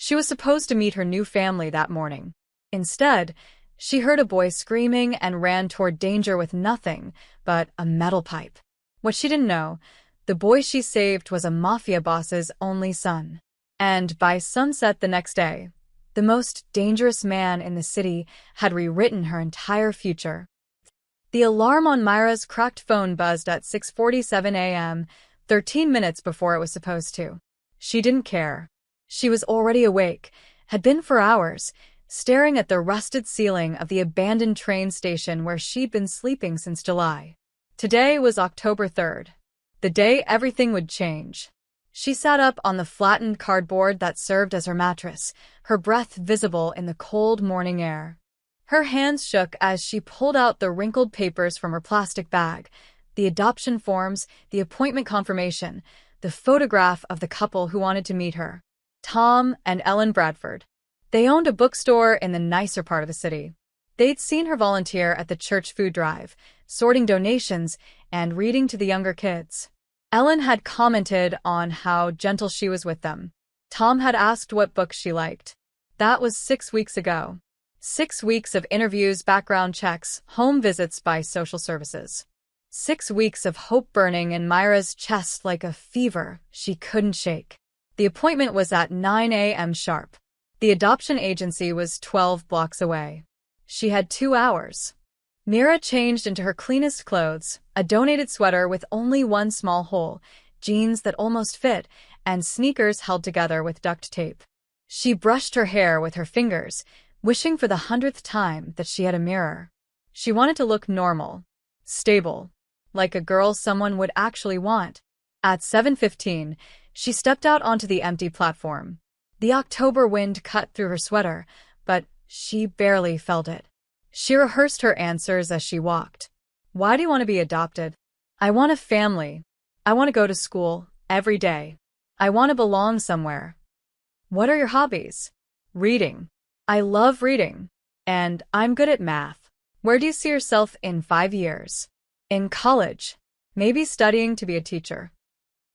She was supposed to meet her new family that morning. Instead, she heard a boy screaming and ran toward danger with nothing but a metal pipe. What she didn't know, the boy she saved was a mafia boss's only son. And by sunset the next day, the most dangerous man in the city had rewritten her entire future. The alarm on Myra's cracked phone buzzed at 6:47 a.m., 13 minutes before it was supposed to. She didn't care. She was already awake, had been for hours, staring at the rusted ceiling of the abandoned train station where she'd been sleeping since July. Today was October 3rd, the day everything would change. She sat up on the flattened cardboard that served as her mattress, her breath visible in the cold morning air. Her hands shook as she pulled out the wrinkled papers from her plastic bag, the adoption forms, the appointment confirmation, the photograph of the couple who wanted to meet her, Tom and Ellen Bradford. They owned a bookstore in the nicer part of the city. They'd seen her volunteer at the church food drive, sorting donations and reading to the younger kids. Ellen had commented on how gentle she was with them. Tom had asked what books she liked. That was 6 weeks ago. 6 weeks of interviews, background checks, home visits by social services. 6 weeks of hope burning in Myra's chest like a fever she couldn't shake. The appointment was at 9 a.m. sharp. The adoption agency was 12 blocks away. She had 2 hours. Myra changed into her cleanest clothes, a donated sweater with only one small hole, jeans that almost fit, and sneakers held together with duct tape. She brushed her hair with her fingers, wishing for the 100th time that she had a mirror. She wanted to look normal, stable, like a girl someone would actually want. At 7:15, she stepped out onto the empty platform. The October wind cut through her sweater, but she barely felt it. She rehearsed her answers as she walked. Why do you want to be adopted? I want a family. I want to go to school every day. I want to belong somewhere. What are your hobbies? Reading. I love reading. And I'm good at math. Where do you see yourself in 5 years? In college. Maybe studying to be a teacher.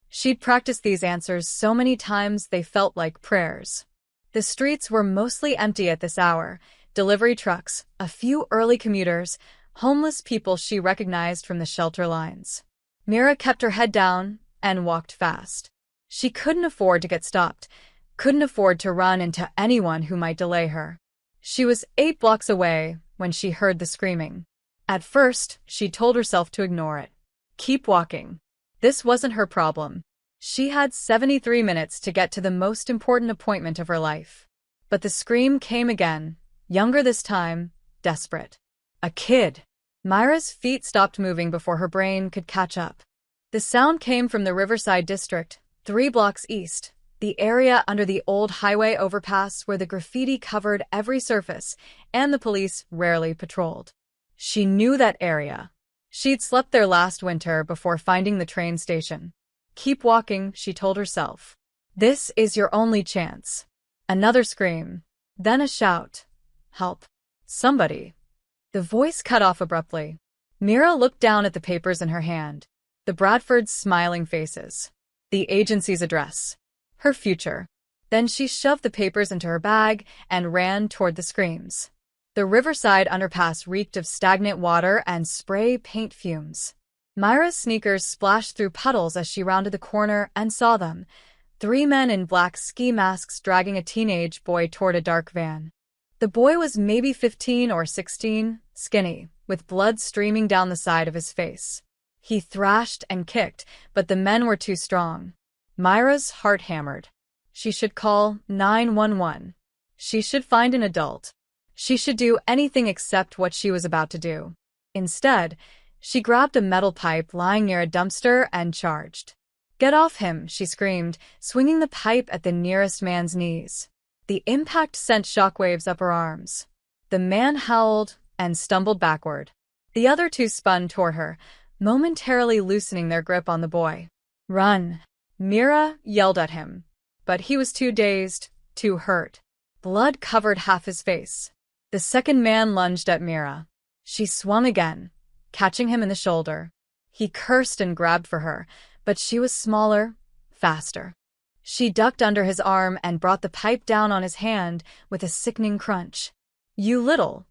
She'd practiced these answers so many times they felt like prayers. The streets were mostly empty at this hour. Delivery trucks, a few early commuters, homeless people she recognized from the shelter lines. Myra kept her head down and walked fast. She couldn't afford to get stopped, couldn't afford to run into anyone who might delay her. She was 8 blocks away when she heard the screaming. At first, she told herself to ignore it. Keep walking. This wasn't her problem. She had 73 minutes to get to the most important appointment of her life. But the scream came again, younger this time, desperate. A kid. Myra's feet stopped moving before her brain could catch up. The sound came from the Riverside district, 3 blocks east, the area under the old highway overpass where the graffiti covered every surface and the police rarely patrolled. She knew that area. She'd slept there last winter before finding the train station. Keep walking, she told herself. This is your only chance. Another scream. Then a shout. Help. Somebody. The voice cut off abruptly. Myra looked down at the papers in her hand. The Bradfords' smiling faces. The agency's address. Her future. Then she shoved the papers into her bag and ran toward the screams. The Riverside underpass reeked of stagnant water and spray paint fumes. Myra's sneakers splashed through puddles as she rounded the corner and saw them. 3 men in black ski masks dragging a teenage boy toward a dark van. The boy was maybe 15 or 16, skinny, with blood streaming down the side of his face. He thrashed and kicked, but the men were too strong. Myra's heart hammered. She should call 911. She should find an adult. She should do anything except what she was about to do. Instead, she grabbed a metal pipe lying near a dumpster and charged. Get off him, she screamed, swinging the pipe at the nearest man's knees. The impact sent shockwaves up her arms. The man howled and stumbled backward. The other 2 spun toward her, momentarily loosening their grip on the boy. Run! Myra yelled at him. But he was too dazed, too hurt. Blood covered half his face. The second man lunged at Myra. She swung again, catching him in the shoulder. He cursed and grabbed for her, but she was smaller, faster. She ducked under his arm and brought the pipe down on his hand with a sickening crunch. You little.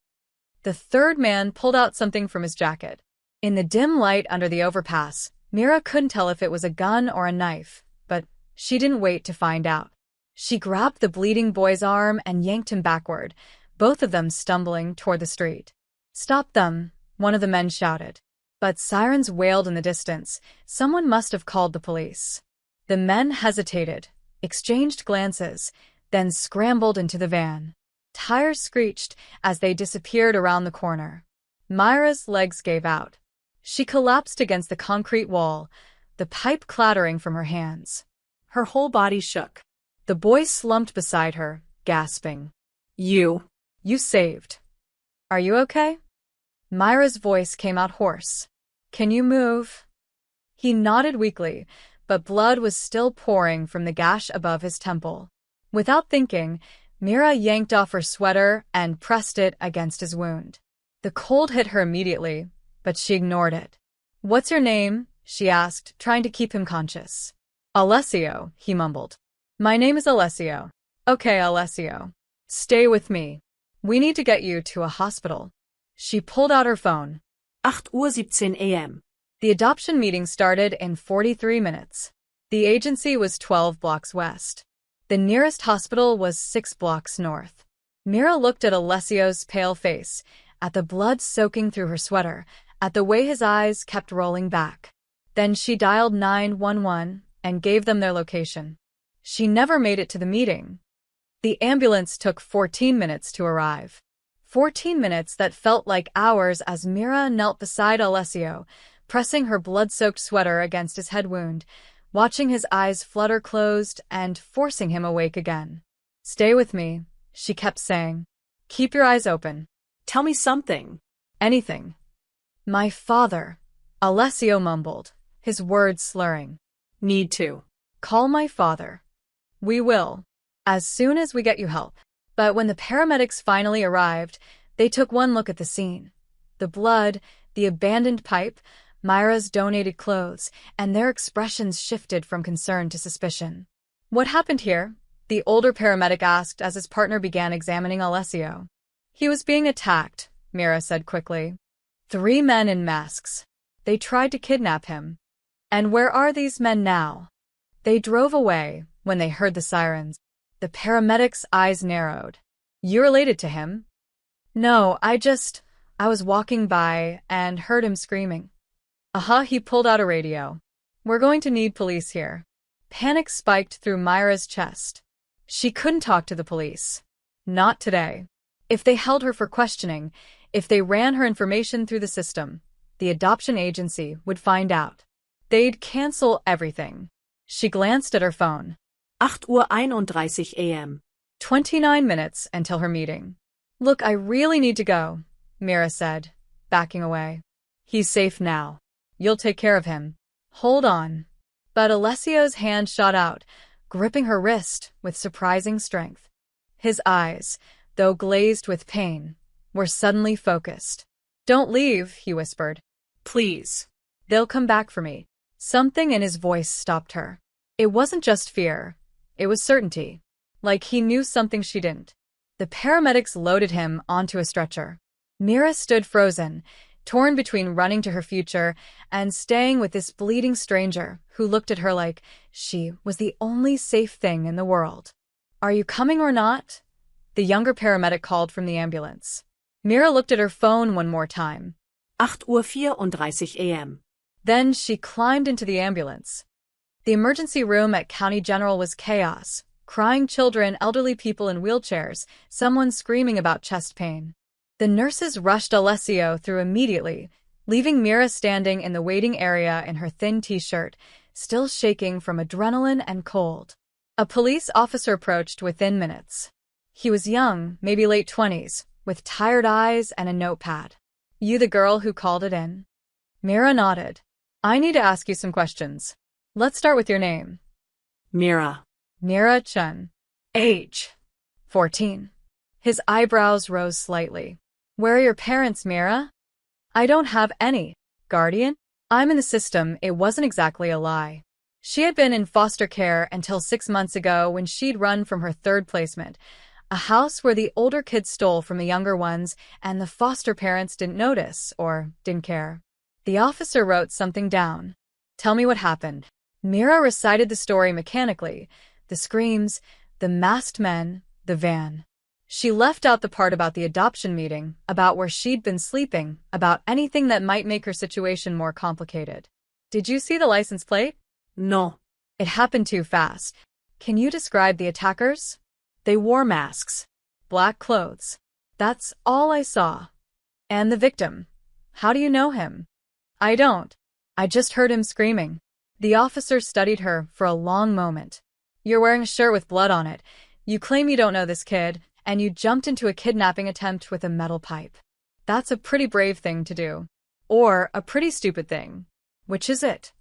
The third man pulled out something from his jacket. In the dim light under the overpass, Mira couldn't tell if it was a gun or a knife, but she didn't wait to find out. She grabbed the bleeding boy's arm and yanked him backward, both of them stumbling toward the street. Stop them, one of the men shouted. But sirens wailed in the distance. Someone must have called the police. The men hesitated, exchanged glances, then scrambled into the van. Tires screeched as they disappeared around the corner. Myra's legs gave out. She collapsed against the concrete wall, the pipe clattering from her hands. Her whole body shook. The boy slumped beside her, gasping. You saved. Are you okay? Myra's voice came out hoarse. Can you move? He nodded weakly, but blood was still pouring from the gash above his temple. Without thinking, Mira yanked off her sweater and pressed it against his wound. The cold hit her immediately, but she ignored it. What's your name? She asked, trying to keep him conscious. Alessio, he mumbled. My name is Alessio. Okay, Alessio. Stay with me. We need to get you to a hospital. She pulled out her phone. 8:17 a.m. The adoption meeting started in 43 minutes. The agency was 12 blocks west. The nearest hospital was 6 blocks north. Mira looked at Alessio's pale face, at the blood soaking through her sweater, at the way his eyes kept rolling back. Then she dialed 911 and gave them their location. She never made it to the meeting. The ambulance took 14 minutes to arrive. 14 minutes that felt like hours as Mira knelt beside Alessio, pressing her blood-soaked sweater against his head wound, watching his eyes flutter closed and forcing him awake again. Stay with me, she kept saying. Keep your eyes open. Tell me something. Anything. My father, Alessio mumbled, his words slurring. Need to. Call my father. We will. As soon as we get you help. But when the paramedics finally arrived, they took one look at the scene. The blood, the abandoned pipe, Myra's donated clothes, and their expressions shifted from concern to suspicion. What happened here? The older paramedic asked as his partner began examining Alessio. He was being attacked, Mira said quickly. 3 men in masks. They tried to kidnap him. And where are these men now? They drove away when they heard the sirens. The paramedic's eyes narrowed. You related to him? No, I was walking by and heard him screaming. He pulled out a radio. We're going to need police here. Panic spiked through Myra's chest. She couldn't talk to the police. Not today. If they held her for questioning, if they ran her information through the system, the adoption agency would find out. They'd cancel everything. She glanced at her phone. 8:31 a.m. 29 minutes until her meeting. Look, I really need to go, Mira said, backing away. He's safe now. You'll take care of him. Hold on. But Alessio's hand shot out, gripping her wrist with surprising strength. His eyes, though glazed with pain, were suddenly focused. Don't leave, he whispered. Please. They'll come back for me. Something in his voice stopped her. It wasn't just fear. It was certainty. Like he knew something she didn't. The paramedics loaded him onto a stretcher. Mira stood frozen, torn between running to her future and staying with this bleeding stranger who looked at her like she was the only safe thing in the world. Are you coming or not? The younger paramedic called from the ambulance. Mira looked at her phone one more time. 8:34 a.m. Then she climbed into the ambulance. The emergency room at County General was chaos. Crying children, elderly people in wheelchairs, someone screaming about chest pain. The nurses rushed Alessio through immediately, leaving Mira standing in the waiting area in her thin t-shirt, still shaking from adrenaline and cold. A police officer approached within minutes. He was young, maybe late 20s, with tired eyes and a notepad. You the girl who called it in? Mira nodded. I need to ask you some questions. Let's start with your name. Mira. Mira Chun. Age. 14. His eyebrows rose slightly. Where are your parents, Mira? I don't have any. Guardian? I'm in the system, it wasn't exactly a lie. She had been in foster care until 6 months ago when she'd run from her third placement, a house where the older kids stole from the younger ones and the foster parents didn't notice or didn't care. The officer wrote something down. Tell me what happened. Mira recited the story mechanically, the screams, the masked men, the van. She left out the part about the adoption meeting, about where she'd been sleeping, about anything that might make her situation more complicated. Did you see the license plate? No. It happened too fast. Can you describe the attackers? They wore masks. Black clothes. That's all I saw. And the victim. How do you know him? I don't. I just heard him screaming. The officer studied her for a long moment. You're wearing a shirt with blood on it. You claim you don't know this kid, and you jumped into a kidnapping attempt with a metal pipe. That's a pretty brave thing to do. Or a pretty stupid thing. Which is it?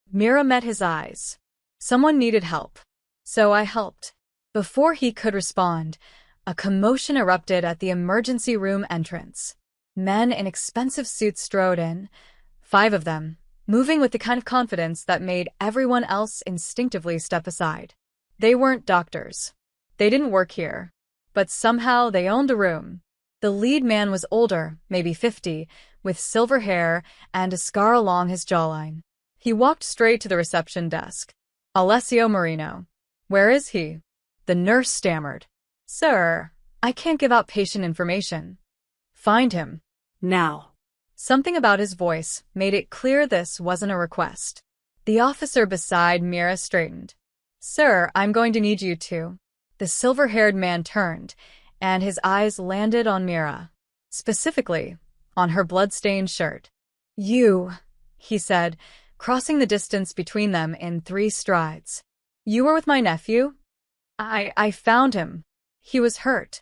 Mira met his eyes. Someone needed help. So I helped. Before he could respond, a commotion erupted at the emergency room entrance. Men in expensive suits strode in, 5 of them, moving with the kind of confidence that made everyone else instinctively step aside. They weren't doctors. They didn't work here. But somehow they owned a room. The lead man was older, maybe 50, with silver hair and a scar along his jawline. He walked straight to the reception desk. Alessio Marino. Where is he? The nurse stammered. Sir, I can't give out patient information. Find him. Now. Something about his voice made it clear this wasn't a request. The officer beside Mira straightened. Sir, I'm going to need you to. The silver-haired man turned, and his eyes landed on Mira. Specifically, on her blood-stained shirt. You, he said, crossing the distance between them in 3 strides. You were with my nephew? I found him. He was hurt.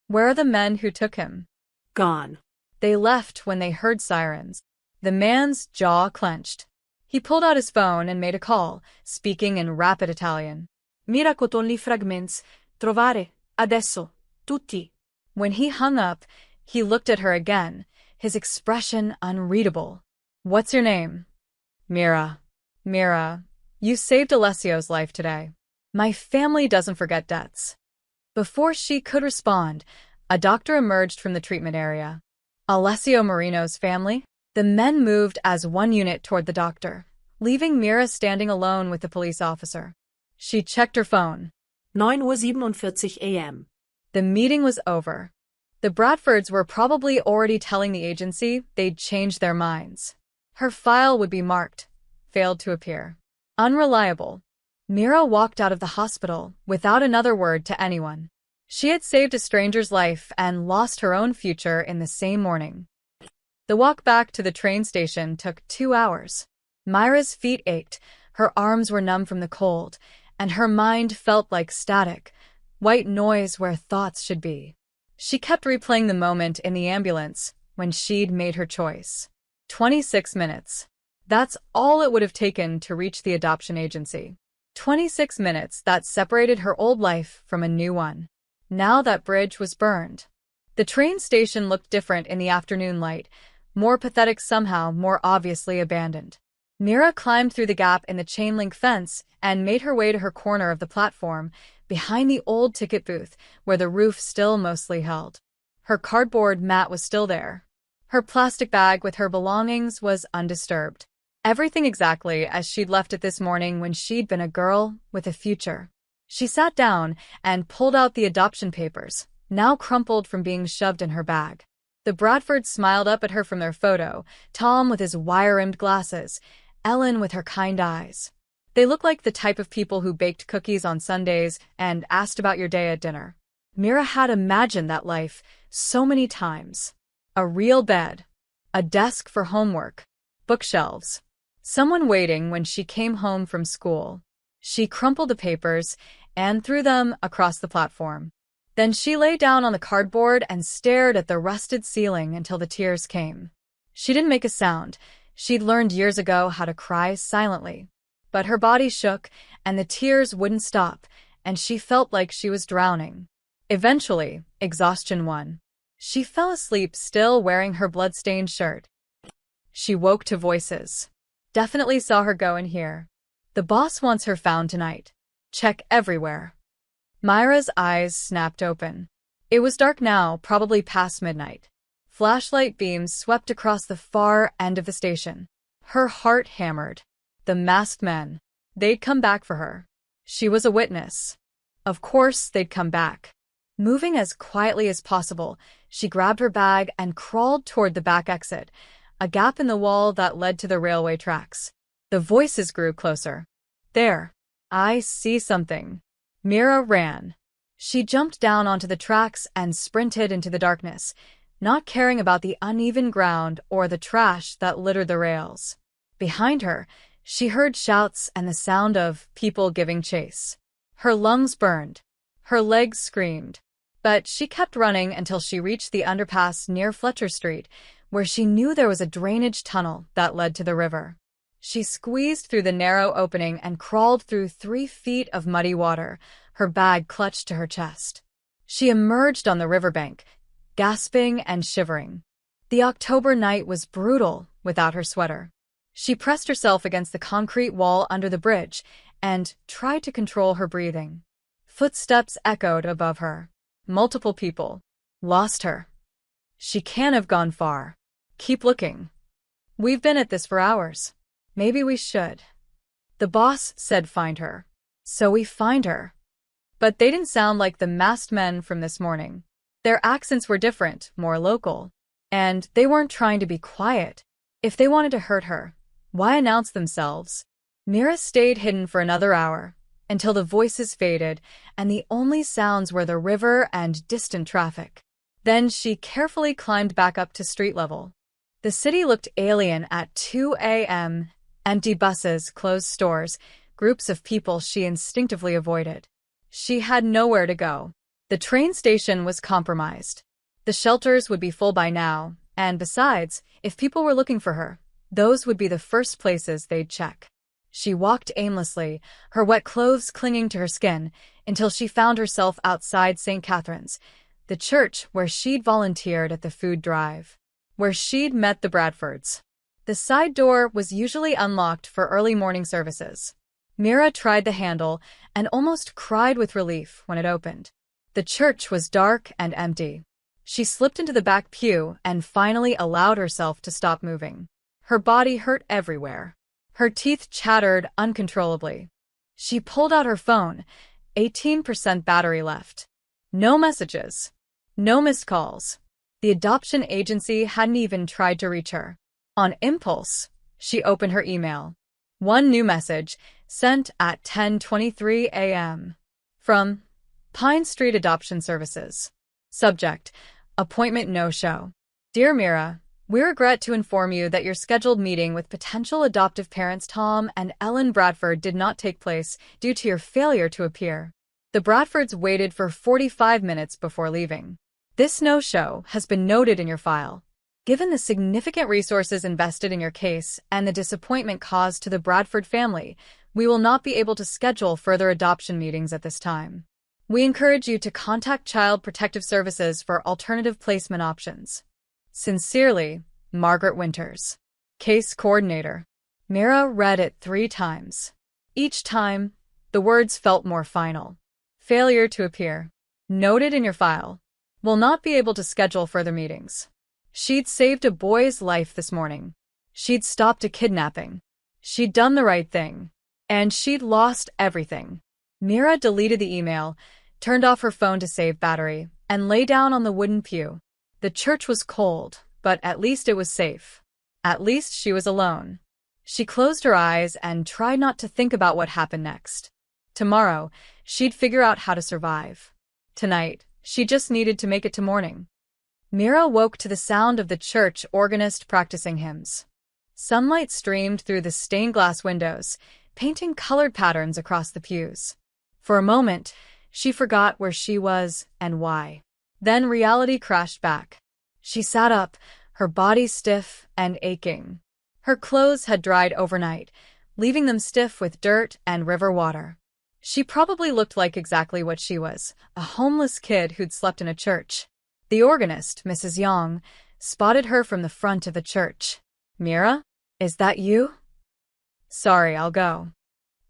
Where are the men who took him? Gone. They left when they heard sirens. The man's jaw clenched. He pulled out his phone and made a call, speaking in rapid Italian. Mira con li fragments. Trovare. Adesso. Tutti. When he hung up, he looked at her again, his expression unreadable. What's your name? Mira. Mira, you saved Alessio's life today. My family doesn't forget debts. Before she could respond, a doctor emerged from the treatment area. Alessio Marino's family? The men moved as one unit toward the doctor, leaving Mira standing alone with the police officer. She checked her phone. 9:47 a.m. The meeting was over. The Bradfords were probably already telling the agency they'd changed their minds. Her file would be marked. Failed to appear. Unreliable. Mira walked out of the hospital without another word to anyone. She had saved a stranger's life and lost her own future in the same morning. The walk back to the train station took 2 hours. Myra's feet ached, her arms were numb from the cold, and her mind felt like static, white noise where thoughts should be. She kept replaying the moment in the ambulance when she'd made her choice. 26 minutes. That's all it would have taken to reach the adoption agency. 26 minutes that separated her old life from a new one. Now that bridge was burned. The train station looked different in the afternoon light, more pathetic somehow, more obviously abandoned. Mira climbed through the gap in the chain-link fence and made her way to her corner of the platform, behind the old ticket booth, where the roof still mostly held. Her cardboard mat was still there. Her plastic bag with her belongings was undisturbed. Everything exactly as she'd left it this morning when she'd been a girl with a future. She sat down and pulled out the adoption papers, now crumpled from being shoved in her bag. The Bradfords smiled up at her from their photo, Tom with his wire-rimmed glasses, Ellen with her kind eyes. They looked like the type of people who baked cookies on Sundays and asked about your day at dinner. Mira had imagined that life so many times. A real bed, a desk for homework, bookshelves, someone waiting when she came home from school. She crumpled the papers and threw them across the platform. Then she lay down on the cardboard and stared at the rusted ceiling until the tears came. She didn't make a sound. She'd learned years ago how to cry silently. But her body shook, and the tears wouldn't stop, and she felt like she was drowning. Eventually, exhaustion won. She fell asleep still wearing her blood-stained shirt. She woke to voices. Definitely saw her go in here. The boss wants her found tonight. Check everywhere. Myra's eyes snapped open. It was dark now, probably past midnight. Flashlight beams swept across the far end of the station. Her heart hammered. The masked men. They'd come back for her. She was a witness. Of course they'd come back. Moving as quietly as possible, she grabbed her bag and crawled toward the back exit, a gap in the wall that led to the railway tracks. The voices grew closer. There. I see something. Mira ran. She jumped down onto the tracks and sprinted into the darkness, not caring about the uneven ground or the trash that littered the rails. Behind her, she heard shouts and the sound of people giving chase. Her lungs burned. Her legs screamed. But she kept running until she reached the underpass near Fletcher Street, where she knew there was a drainage tunnel that led to the river. She squeezed through the narrow opening and crawled through 3 feet of muddy water, her bag clutched to her chest. She emerged on the riverbank, gasping and shivering. The October night was brutal without her sweater. She pressed herself against the concrete wall under the bridge and tried to control her breathing. Footsteps echoed above her. Multiple people. Lost her. She can't have gone far. Keep looking. We've been at this for hours. Maybe we should. The boss said find her. So we find her. But they didn't sound like the masked men from this morning. Their accents were different, more local. And they weren't trying to be quiet. If they wanted to hurt her, why announce themselves? Mira stayed hidden for another hour, until the voices faded and the only sounds were the river and distant traffic. Then she carefully climbed back up to street level. The city looked alien at 2 a.m. Empty buses, closed stores, groups of people she instinctively avoided. She had nowhere to go. The train station was compromised. The shelters would be full by now, and besides, if people were looking for her, those would be the first places they'd check. She walked aimlessly, her wet clothes clinging to her skin, until she found herself outside St. Catherine's, the church where she'd volunteered at the food drive, where she'd met the Bradfords. The side door was usually unlocked for early morning services. Mira tried the handle and almost cried with relief when it opened. The church was dark and empty. She slipped into the back pew and finally allowed herself to stop moving. Her body hurt everywhere. Her teeth chattered uncontrollably. She pulled out her phone, 18% battery left. No messages. No missed calls. The adoption agency hadn't even tried to reach her. On impulse, she opened her email. One new message, sent at 10:23 a.m. From Pine Street Adoption Services. Subject, appointment no-show. Dear Mira, we regret to inform you that your scheduled meeting with potential adoptive parents Tom and Ellen Bradford did not take place due to your failure to appear. The Bradfords waited for 45 minutes before leaving. This no-show has been noted in your file. Given the significant resources invested in your case and the disappointment caused to the Bradford family, we will not be able to schedule further adoption meetings at this time. We encourage you to contact Child Protective Services for alternative placement options. Sincerely, Margaret Winters, Case Coordinator. Mira read it 3 times. Each time, the words felt more final. Failure to appear. Noted in your file. Will not be able to schedule further meetings. She'd saved a boy's life this morning. She'd stopped a kidnapping. She'd done the right thing. And she'd lost everything. Mira deleted the email, turned off her phone to save battery, and lay down on the wooden pew. The church was cold, but at least it was safe. At least she was alone. She closed her eyes and tried not to think about what happened next. Tomorrow, she'd figure out how to survive. Tonight, she just needed to make it to morning. Mira woke to the sound of the church organist practicing hymns. Sunlight streamed through the stained glass windows, painting colored patterns across the pews. For a moment, she forgot where she was and why. Then reality crashed back. She sat up, her body stiff and aching. Her clothes had dried overnight, leaving them stiff with dirt and river water. She probably looked like exactly what she was, a homeless kid who'd slept in a church. The organist, Mrs. Young, spotted her from the front of the church. Mira? Is that you? Sorry, I'll go.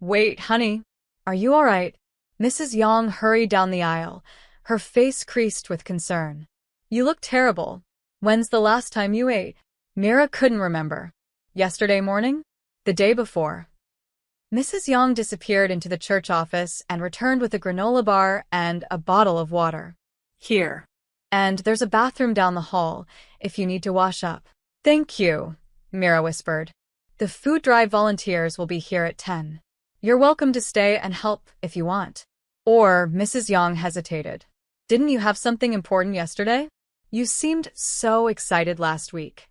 Wait, honey. Are you all right? Mrs. Yang hurried down the aisle, her face creased with concern. You look terrible. When's the last time you ate? Mira couldn't remember. Yesterday morning? The day before. Mrs. Yang disappeared into the church office and returned with a granola bar and a bottle of water. Here. And there's a bathroom down the hall, if you need to wash up. Thank you, Mira whispered. The food drive volunteers will be here at 10. You're welcome to stay and help if you want. Or Mrs. Yang hesitated. Didn't you have something important yesterday? You seemed so excited last week.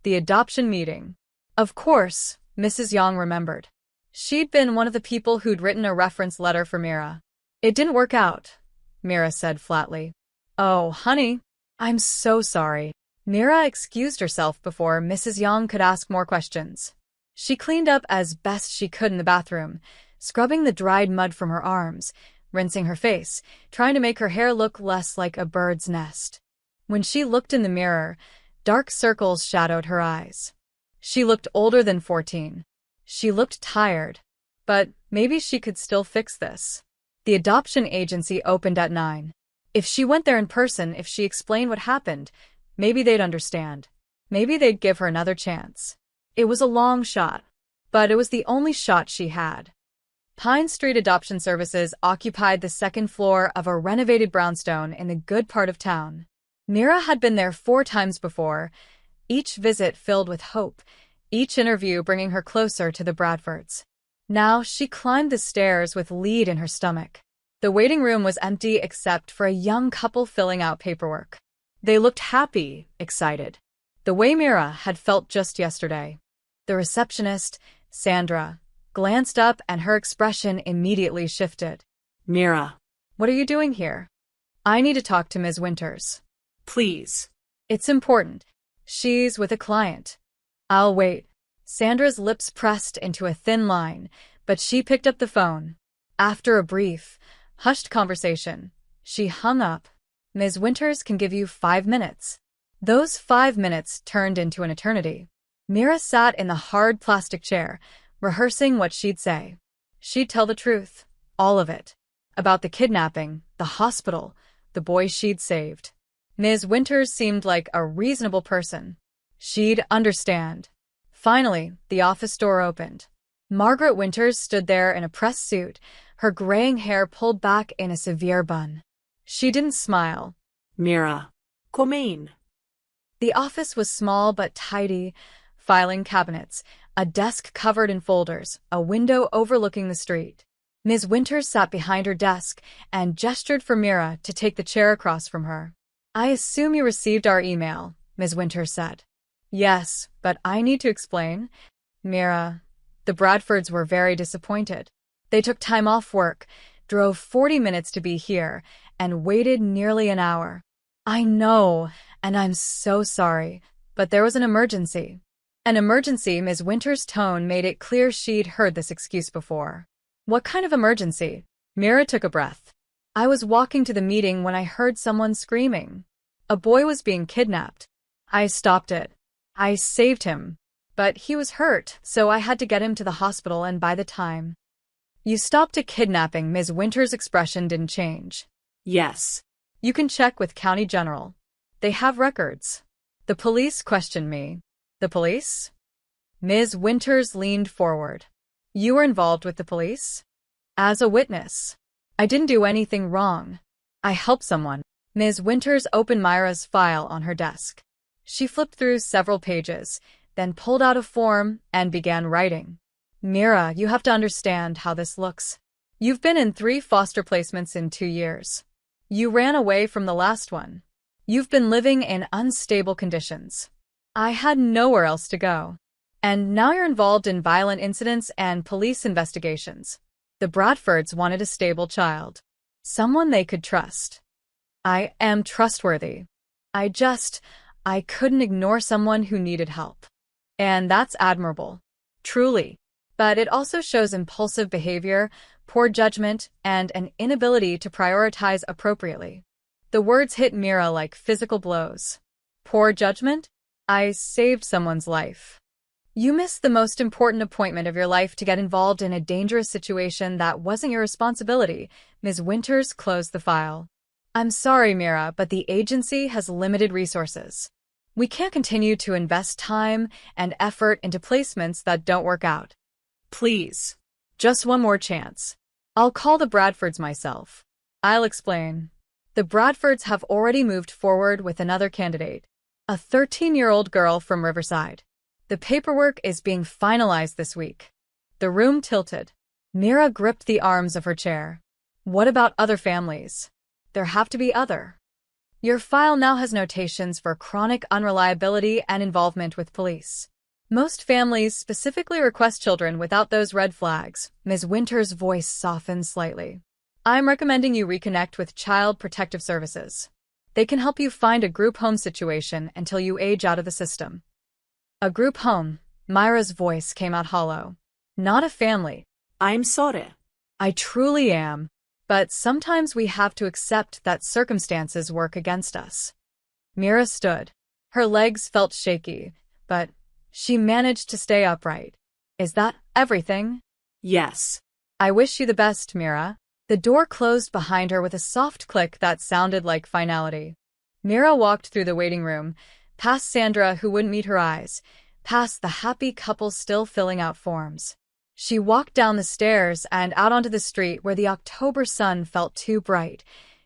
The adoption meeting. Of course, Mrs. Yang remembered. She'd been one of the people who'd written a reference letter for Mira. It didn't work out, Mira said flatly. Oh, honey, I'm so sorry. Mira excused herself before Mrs. Yang could ask more questions. She cleaned up as best she could in the bathroom, scrubbing the dried mud from her arms, rinsing her face, trying to make her hair look less like a bird's nest. When she looked in the mirror, dark circles shadowed her eyes. She looked older than 14. She looked tired. But maybe she could still fix this. The adoption agency opened at 9. If she went there in person, if she explained what happened, maybe they'd understand. Maybe they'd give her another chance. It was a long shot, but it was the only shot she had. Pine Street Adoption Services occupied the second floor of a renovated brownstone in the good part of town. Mira had been there 4 times before, each visit filled with hope, each interview bringing her closer to the Bradfords. Now she climbed the stairs with lead in her stomach. The waiting room was empty except for a young couple filling out paperwork. They looked happy, excited, the way Mira had felt just yesterday. The receptionist, Sandra, glanced up and her expression immediately shifted. Mira. What are you doing here? I need to talk to Ms. Winters. Please. It's important. She's with a client. I'll wait. Sandra's lips pressed into a thin line, but she picked up the phone. After a brief, hushed conversation, she hung up. Ms. Winters can give you 5 minutes. Those 5 minutes turned into an eternity. Mira sat in the hard plastic chair, rehearsing what she'd say. She'd tell the truth, all of it. About the kidnapping, the hospital, the boy she'd saved. Ms. Winters seemed like a reasonable person. She'd understand. Finally, the office door opened. Margaret Winters stood there in a pressed suit, her graying hair pulled back in a severe bun. She didn't smile. Mira. Come in. The office was small but tidy, filing cabinets, a desk covered in folders, a window overlooking the street. Ms. Winters sat behind her desk and gestured for Mira to take the chair across from her. I assume you received our email, Ms. Winters said. Yes, but I need to explain. Mira, the Bradfords were very disappointed. They took time off work, drove 40 minutes to be here, and waited nearly an hour. I know, and I'm so sorry, but there was an emergency. An emergency. Ms. Winters' tone made it clear she'd heard this excuse before. What kind of emergency? Mira took a breath. I was walking to the meeting when I heard someone screaming. A boy was being kidnapped. I stopped it. I saved him. But he was hurt, so I had to get him to the hospital, and by the time you stopped a kidnapping, Ms. Winters' expression didn't change. Yes. You can check with County General. They have records. The police questioned me. The police? Ms. Winters leaned forward. You were involved with the police? As a witness. I didn't do anything wrong. I helped someone. Ms. Winters opened Myra's file on her desk. She flipped through several pages, then pulled out a form and began writing. Mira, you have to understand how this looks. You've been in 3 foster placements in 2 years. You ran away from the last one. You've been living in unstable conditions. I had nowhere else to go. And now you're involved in violent incidents and police investigations. The Bradfords wanted a stable child. Someone they could trust. I am trustworthy. I couldn't ignore someone who needed help. And that's admirable. Truly. But it also shows impulsive behavior, poor judgment, and an inability to prioritize appropriately. The words hit Mira like physical blows. Poor judgment? I saved someone's life. You missed the most important appointment of your life to get involved in a dangerous situation that wasn't your responsibility. Ms. Winters closed the file. I'm sorry, Mira, but the agency has limited resources. We can't continue to invest time and effort into placements that don't work out. Please. Just one more chance. I'll call the Bradfords myself. I'll explain. The Bradfords have already moved forward with another candidate, a 13-year-old girl from Riverside. The paperwork is being finalized this week. The room tilted. Mira gripped the arms of her chair. What about other families? There have to be other. Your file now has notations for chronic unreliability and involvement with police. Most families specifically request children without those red flags. Ms. Winters' voice softened slightly. I'm recommending you reconnect with Child Protective Services. They can help you find a group home situation until you age out of the system. A group home. Myra's voice came out hollow. Not a family. I'm sorry. I truly am. But sometimes we have to accept that circumstances work against us. Mira stood. Her legs felt shaky, but she managed to stay upright. Is that everything? Yes. I wish you the best, Mira. The door closed behind her with a soft click that sounded like finality. Mira walked through the waiting room, past Sandra who wouldn't meet her eyes, past the happy couple still filling out forms. She walked down the stairs and out onto the street where the October sun felt too bright,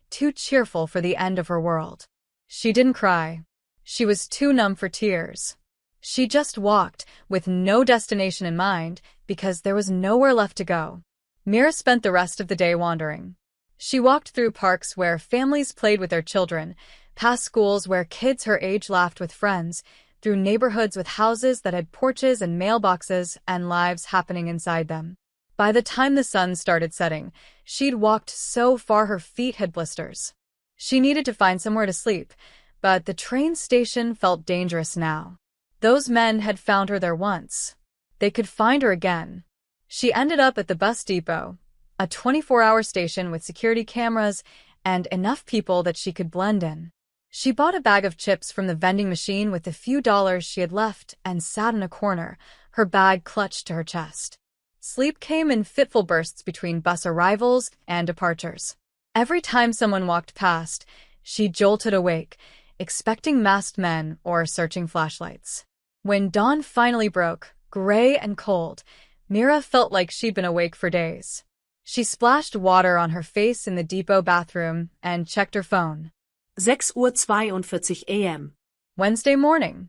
too cheerful for the end of her world. She didn't cry. She was too numb for tears. She just walked, with no destination in mind, because there was nowhere left to go. Mira spent the rest of the day wandering. She walked through parks where families played with their children, past schools where kids her age laughed with friends, through neighborhoods with houses that had porches and mailboxes and lives happening inside them. By the time the sun started setting, she'd walked so far her feet had blisters. She needed to find somewhere to sleep, but the train station felt dangerous now. Those men had found her there once. They could find her again. She ended up at the bus depot, a 24-hour station with security cameras and enough people that she could blend in. She bought a bag of chips from the vending machine with the few dollars she had left and sat in a corner, her bag clutched to her chest. Sleep came in fitful bursts between bus arrivals and departures. Every time someone walked past, she jolted awake, expecting masked men or searching flashlights. When dawn finally broke, gray and cold, Mira felt like she'd been awake for days. She splashed water on her face in the depot bathroom and checked her phone. 6:42 a.m. Wednesday morning.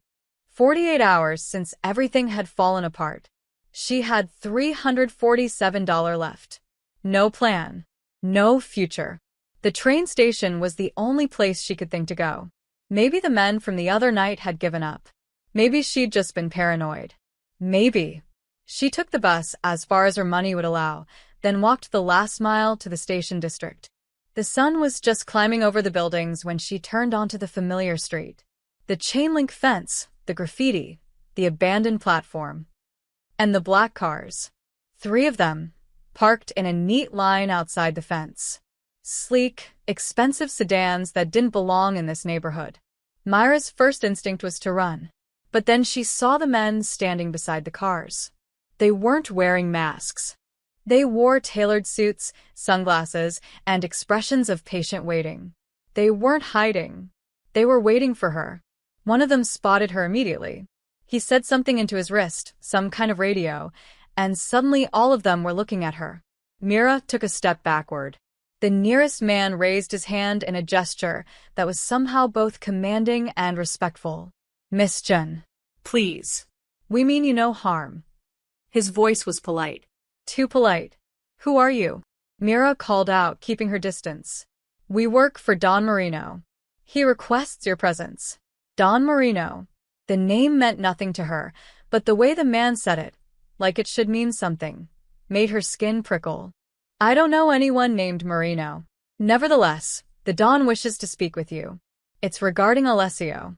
48 hours since everything had fallen apart. She had $347 left. No plan. No future. The train station was the only place she could think to go. Maybe the men from the other night had given up. Maybe she'd just been paranoid. Maybe. She took the bus as far as her money would allow, then walked the last mile to the station district. The sun was just climbing over the buildings when she turned onto the familiar street. The chain-link fence, the graffiti, the abandoned platform. And the black cars. 3 of them, parked in a neat line outside the fence. Sleek, expensive sedans that didn't belong in this neighborhood. Myra's first instinct was to run. But then she saw the men standing beside the cars. They weren't wearing masks. They wore tailored suits, sunglasses, and expressions of patient waiting. They weren't hiding. They were waiting for her. One of them spotted her immediately. He said something into his wrist, some kind of radio, and suddenly all of them were looking at her. Mira took a step backward. The nearest man raised his hand in a gesture that was somehow both commanding and respectful. Miss Jen. Please. We mean you no harm. His voice was polite. Too polite. Who are you? Mira called out, keeping her distance. We work for Don Marino. He requests your presence. Don Marino. The name meant nothing to her, but the way the man said it, like it should mean something, made her skin prickle. I don't know anyone named Marino. Nevertheless, the Don wishes to speak with you. It's regarding Alessio.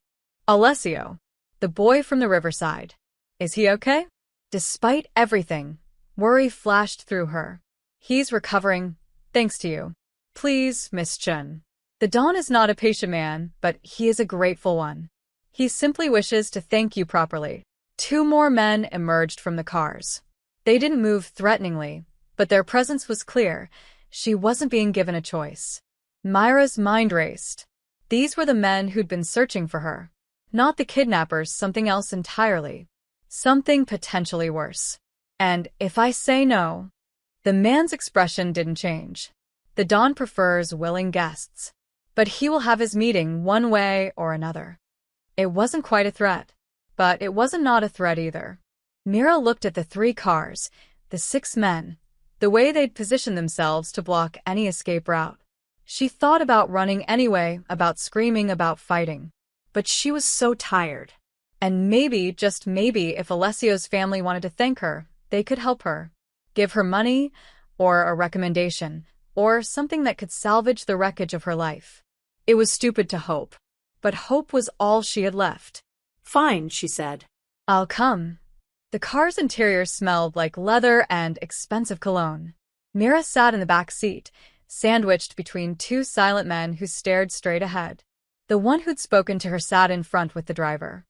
Alessio. The boy from the Riverside. Is he okay? Despite everything, worry flashed through her. He's recovering, thanks to you. Please, Miss Chen. The Don is not a patient man, but he is a grateful one. He simply wishes to thank you properly. 2 more men emerged from the cars. They didn't move threateningly, but their presence was clear. She wasn't being given a choice. Myra's mind raced. These were the men who'd been searching for her. Not the kidnappers, something else entirely. Something potentially worse. And if I say no... The man's expression didn't change. The Don prefers willing guests. But he will have his meeting one way or another. It wasn't quite a threat. But it wasn't not a threat either. Mira looked at the 3 cars, the 6 men, the way they'd positioned themselves to block any escape route. She thought about running anyway, about screaming, about fighting. But she was so tired. And maybe, just maybe, if Alessio's family wanted to thank her, they could help her. Give her money, or a recommendation, or something that could salvage the wreckage of her life. It was stupid to hope. But hope was all she had left. Fine, she said. I'll come. The car's interior smelled like leather and expensive cologne. Mira sat in the back seat, sandwiched between 2 silent men who stared straight ahead. The one who'd spoken to her sat in front with the driver.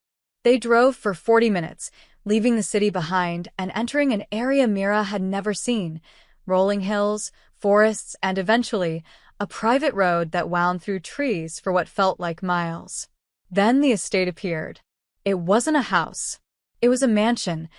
They drove for 40 minutes, leaving the city behind and entering an area Mira had never seen. Rolling hills, forests, and eventually, a private road that wound through trees for what felt like miles. Then the estate appeared. It wasn't a house. It was a mansion,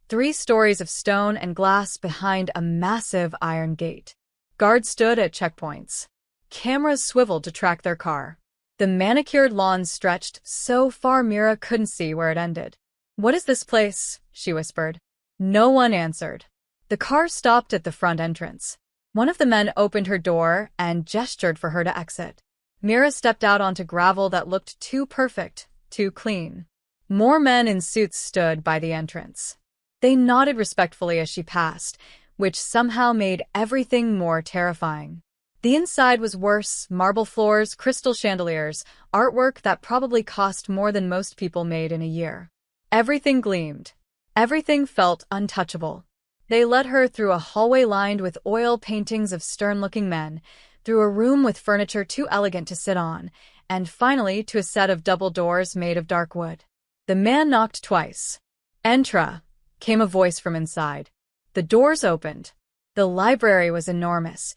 3 stories of stone and glass behind a massive iron gate. Guards stood at checkpoints. Cameras swiveled to track their car. The manicured lawns stretched so far Mira couldn't see where it ended. "What is this place?" she whispered. No one answered. The car stopped at the front entrance. One of the men opened her door and gestured for her to exit. Mira stepped out onto gravel that looked too perfect, too clean. More men in suits stood by the entrance. They nodded respectfully as she passed, which somehow made everything more terrifying. The inside was worse: marble floors, crystal chandeliers, artwork that probably cost more than most people made in a year. Everything gleamed. Everything felt untouchable. They led her through a hallway lined with oil paintings of stern-looking men, through a room with furniture too elegant to sit on, and finally to a set of double doors made of dark wood. The man knocked twice. "Entra," came a voice from inside. The doors opened. The library was enormous,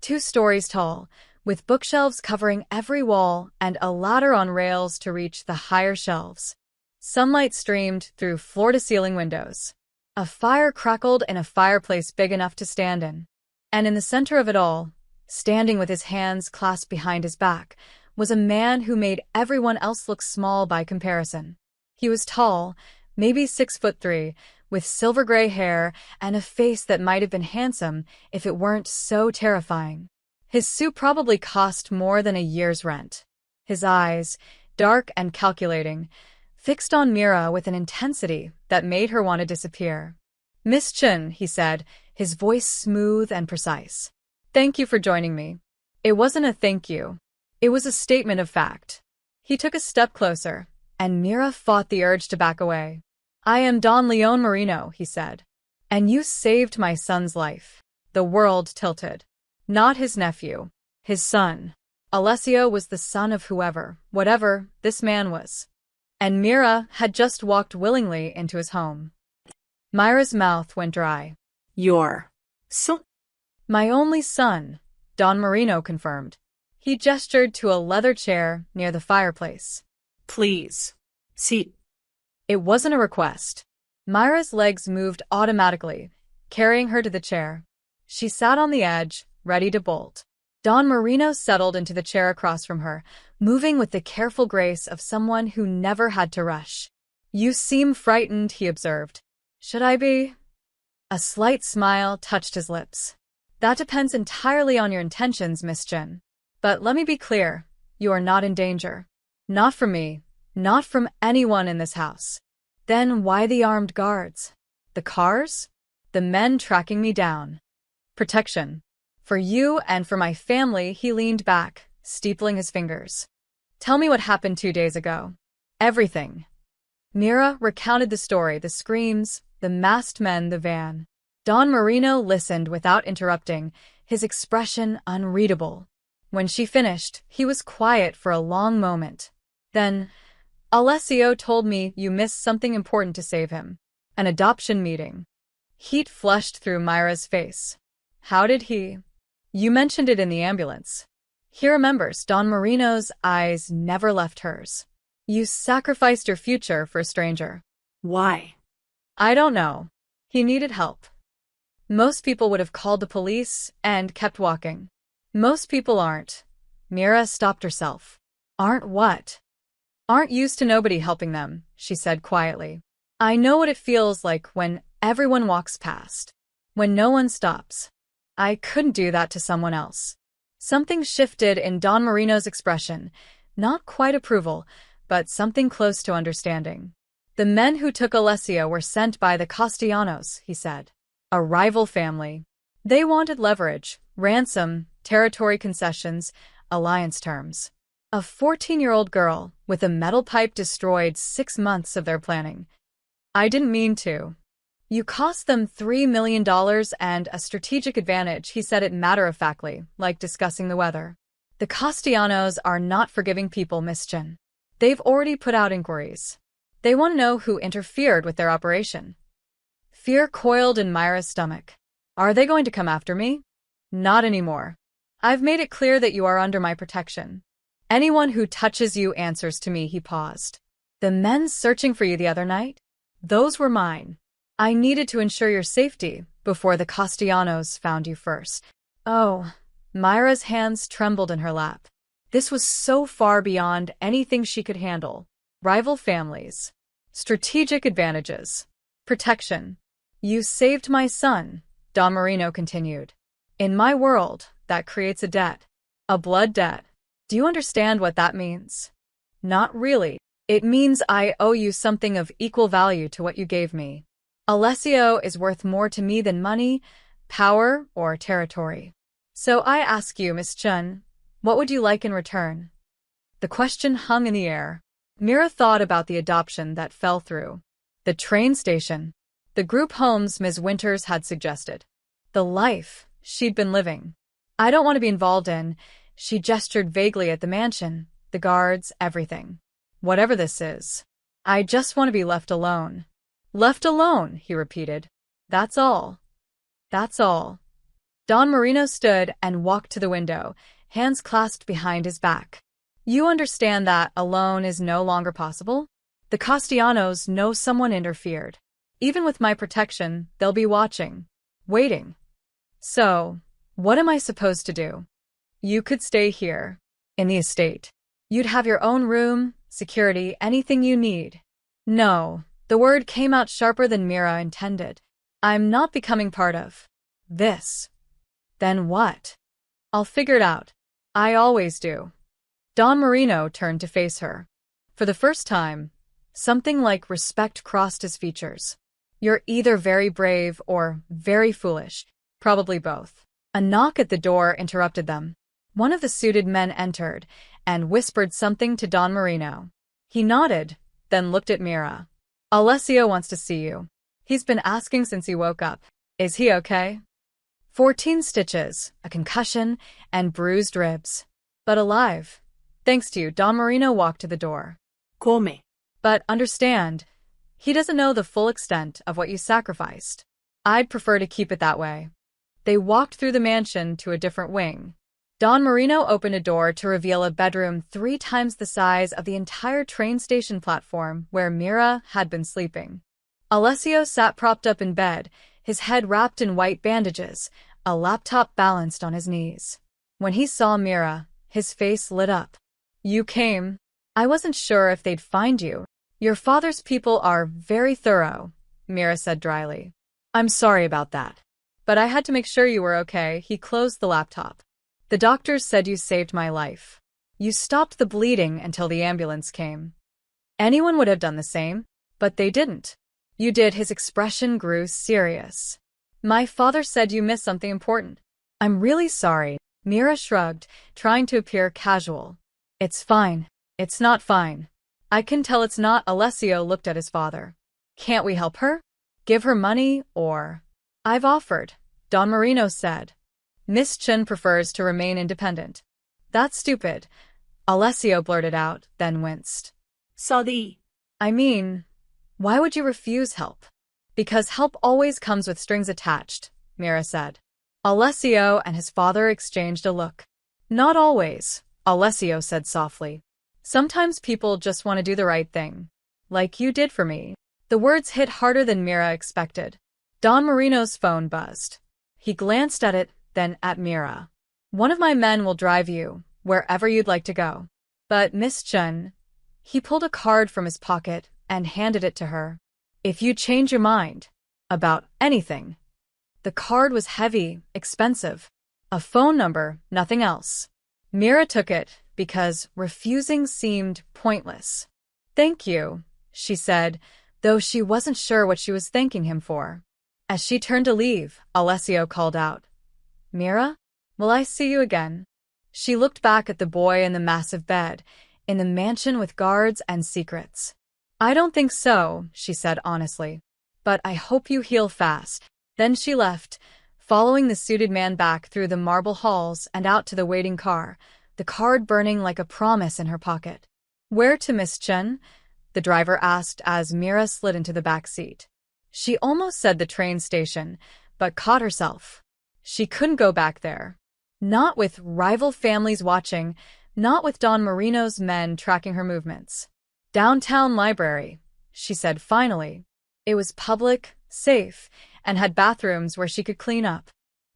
2 stories tall, with bookshelves covering every wall and a ladder on rails to reach the higher shelves. Sunlight streamed through floor-to-ceiling windows. A fire crackled in a fireplace big enough to stand in. And in the center of it all, standing with his hands clasped behind his back, was a man who made everyone else look small by comparison. He was tall, maybe 6'3", with silver-gray hair and a face that might have been handsome if it weren't so terrifying. His suit probably cost more than a year's rent. His eyes, dark and calculating, fixed on Mira with an intensity that made her want to disappear. "Miss Chen," he said, his voice smooth and precise. "Thank you for joining me." It wasn't a thank you. It was a statement of fact. He took a step closer, and Mira fought the urge to back away. "I am Don Leon Marino," he said. "And you saved my son's life." The world tilted. Not his nephew. His son. Alessio was the son of whatever this man was. And Mira had just walked willingly into his home. Myra's mouth went dry. "Your son?" "My only son," Don Marino confirmed. He gestured to a leather chair near the fireplace. "Please. Sit." It wasn't a request. Myra's legs moved automatically, carrying her to the chair. She sat on the edge, ready to bolt. Don Marino settled into the chair across from her, moving with the careful grace of someone who never had to rush. "You seem frightened," he observed. "Should I be?" A slight smile touched his lips. "That depends entirely on your intentions, Miss Chen. But let me be clear, you are not in danger. Not from me, not from anyone in this house." Then why the armed guards? The cars? The men tracking me down? "Protection. For you and for my family," he leaned back, steepling his fingers. "Tell me what happened 2 days ago." "Everything." Mira recounted the story, the screams, the masked men, the van. Don Marino listened without interrupting, his expression unreadable. When she finished, he was quiet for a long moment. Then, Alessio told me you missed something important to save him. An adoption meeting. Heat flushed through Myra's face. How did he? You mentioned it in the ambulance. He remembers. Don Marino's eyes never left hers. You sacrificed your future for a stranger. Why? I don't know. He needed help. Most people would have called the police and kept walking. Most people aren't. Mira stopped herself. Aren't what? Aren't used to nobody helping them, she said quietly. I know what it feels like when everyone walks past. When no one stops. I couldn't do that to someone else. Something shifted in Don Marino's expression. Not quite approval, but something close to understanding. The men who took Alessio were sent by the Castellanos, he said. A rival family. They wanted leverage, ransom, territory concessions, alliance terms. A 14-year-old girl with a metal pipe destroyed 6 months of their planning. I didn't mean to. You cost them $3 million and a strategic advantage, he said it matter-of-factly, like discussing the weather. The Castellanos are not forgiving people, Miss Chen. They've already put out inquiries. They want to know who interfered with their operation. Fear coiled in Myra's stomach. Are they going to come after me? Not anymore. I've made it clear that you are under my protection. Anyone who touches you answers to me, he paused. The men searching for you the other night? Those were mine. I needed to ensure your safety before the Castellanos found you first. Oh, Myra's hands trembled in her lap. This was so far beyond anything she could handle. Rival families. Strategic advantages. Protection. You saved my son, Don Marino continued. In my world, that creates a debt. A blood debt. Do you understand what that means? Not really. It means I owe you something of equal value to what you gave me. Alessio is worth more to me than money, power, or territory. So I ask you, Miss Chen, what would you like in return? The question hung in the air. Mira thought about the adoption that fell through. The train station. The group homes Ms. Winters had suggested. The life she'd been living. I don't want to be involved in. She gestured vaguely at the mansion, the guards, everything. Whatever this is. I just want to be left alone. Left alone, he repeated. That's all. That's all. Don Marino stood and walked to the window, hands clasped behind his back. You understand that alone is no longer possible? The Castellanos know someone interfered. Even with my protection, they'll be watching. Waiting. So, what am I supposed to do? You could stay here. In the estate. You'd have your own room, security, anything you need. No, the word came out sharper than Mira intended. I'm not becoming part of this. Then what? I'll figure it out. I always do. Don Marino turned to face her. For the first time, something like respect crossed his features. You're either very brave or very foolish, probably both. A knock at the door interrupted them. One of the suited men entered and whispered something to Don Marino. He nodded, then looked at Mira. Alessio wants to see you. He's been asking since he woke up. Is he okay? 14 stitches, a concussion, and bruised ribs. But alive. Thanks to you, Don Marino walked to the door. Come. But understand, he doesn't know the full extent of what you sacrificed. I'd prefer to keep it that way. They walked through the mansion to a different wing. Don Marino opened a door to reveal a bedroom 3 times the size of the entire train station platform where Mira had been sleeping. Alessio sat propped up in bed, his head wrapped in white bandages, a laptop balanced on his knees. When he saw Mira, his face lit up. You came. I wasn't sure if they'd find you. Your father's people are very thorough, Mira said dryly. I'm sorry about that. But I had to make sure you were okay. He closed the laptop. The doctors said you saved my life. You stopped the bleeding until the ambulance came. Anyone would have done the same, but they didn't. You did. His expression grew serious. My father said you missed something important. I'm really sorry. Mira shrugged, trying to appear casual. It's fine. It's not fine. I can tell it's not. Alessio looked at his father. Can't we help her? Give her money, or... I've offered, Don Marino said. Miss Chen prefers to remain independent. That's stupid, Alessio blurted out, then winced. Sorry. I mean, why would you refuse help? Because help always comes with strings attached, Mira said. Alessio and his father exchanged a look. Not always, Alessio said softly. Sometimes people just want to do the right thing. Like you did for me. The words hit harder than Mira expected. Don Marino's phone buzzed. He glanced at it, then at Mira. One of my men will drive you, wherever you'd like to go. But Miss Chen, he pulled a card from his pocket and handed it to her. If you change your mind about anything. The card was heavy, expensive. A phone number, nothing else. Mira took it because refusing seemed pointless. Thank you, she said, though she wasn't sure what she was thanking him for. As she turned to leave, Alessio called out, Mira, will I see you again? She looked back at the boy in the massive bed, in the mansion with guards and secrets. I don't think so, she said honestly. But I hope you heal fast. Then she left, following the suited man back through the marble halls and out to the waiting car, the card burning like a promise in her pocket. Where to, Miss Chen? The driver asked as Mira slid into the back seat. She almost said the train station, but caught herself. She couldn't go back there. Not with rival families watching, not with Don Marino's men tracking her movements. Downtown library, she said finally. It was public, safe, and had bathrooms where she could clean up.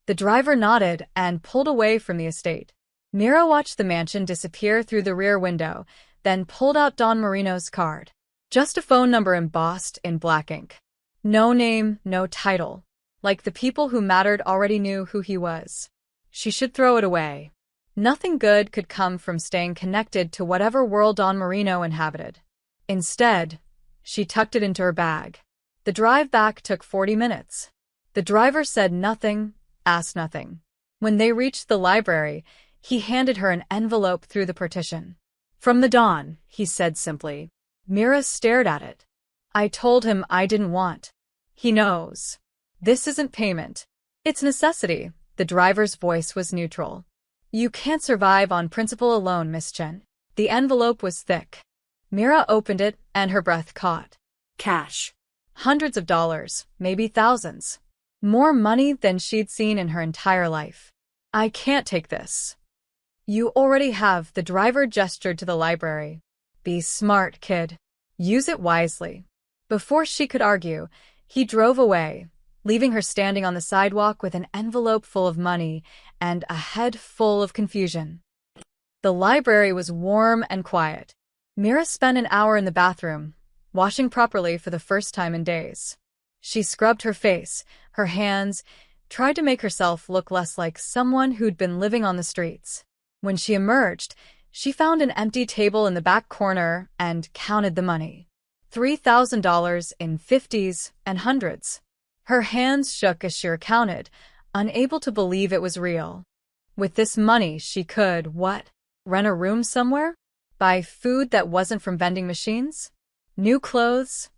The driver nodded and pulled away from the estate. Mira watched the mansion disappear through the rear window, then pulled out Don Marino's card. Just a phone number embossed in black ink. No name, no title. Like the people who mattered already knew who he was. She should throw it away. Nothing good could come from staying connected to whatever world Don Marino inhabited. Instead, she tucked it into her bag. The drive back took 40 minutes. The driver said nothing, asked nothing. When they reached the library, he handed her an envelope through the partition. From the Don, he said simply. Mira stared at it. I told him I didn't want. He knows. This isn't payment. It's necessity. The driver's voice was neutral. You can't survive on principle alone, Miss Chen. The envelope was thick. Mira opened it and her breath caught. Cash. Hundreds of dollars, maybe thousands. More money than she'd seen in her entire life. I can't take this. You already have, the driver gestured to the library. Be smart, kid. Use it wisely. Before she could argue, he drove away, leaving her standing on the sidewalk with an envelope full of money and a head full of confusion. The library was warm and quiet. Mira spent an hour in the bathroom, washing properly for the first time in days. She scrubbed her face, her hands, tried to make herself look less like someone who'd been living on the streets. When she emerged, she found an empty table in the back corner and counted the money. $3,000 in 50s and hundreds. Her hands shook as she recounted, unable to believe it was real. With this money, she could, what? Rent a room somewhere? Buy food that wasn't from vending machines? New clothes?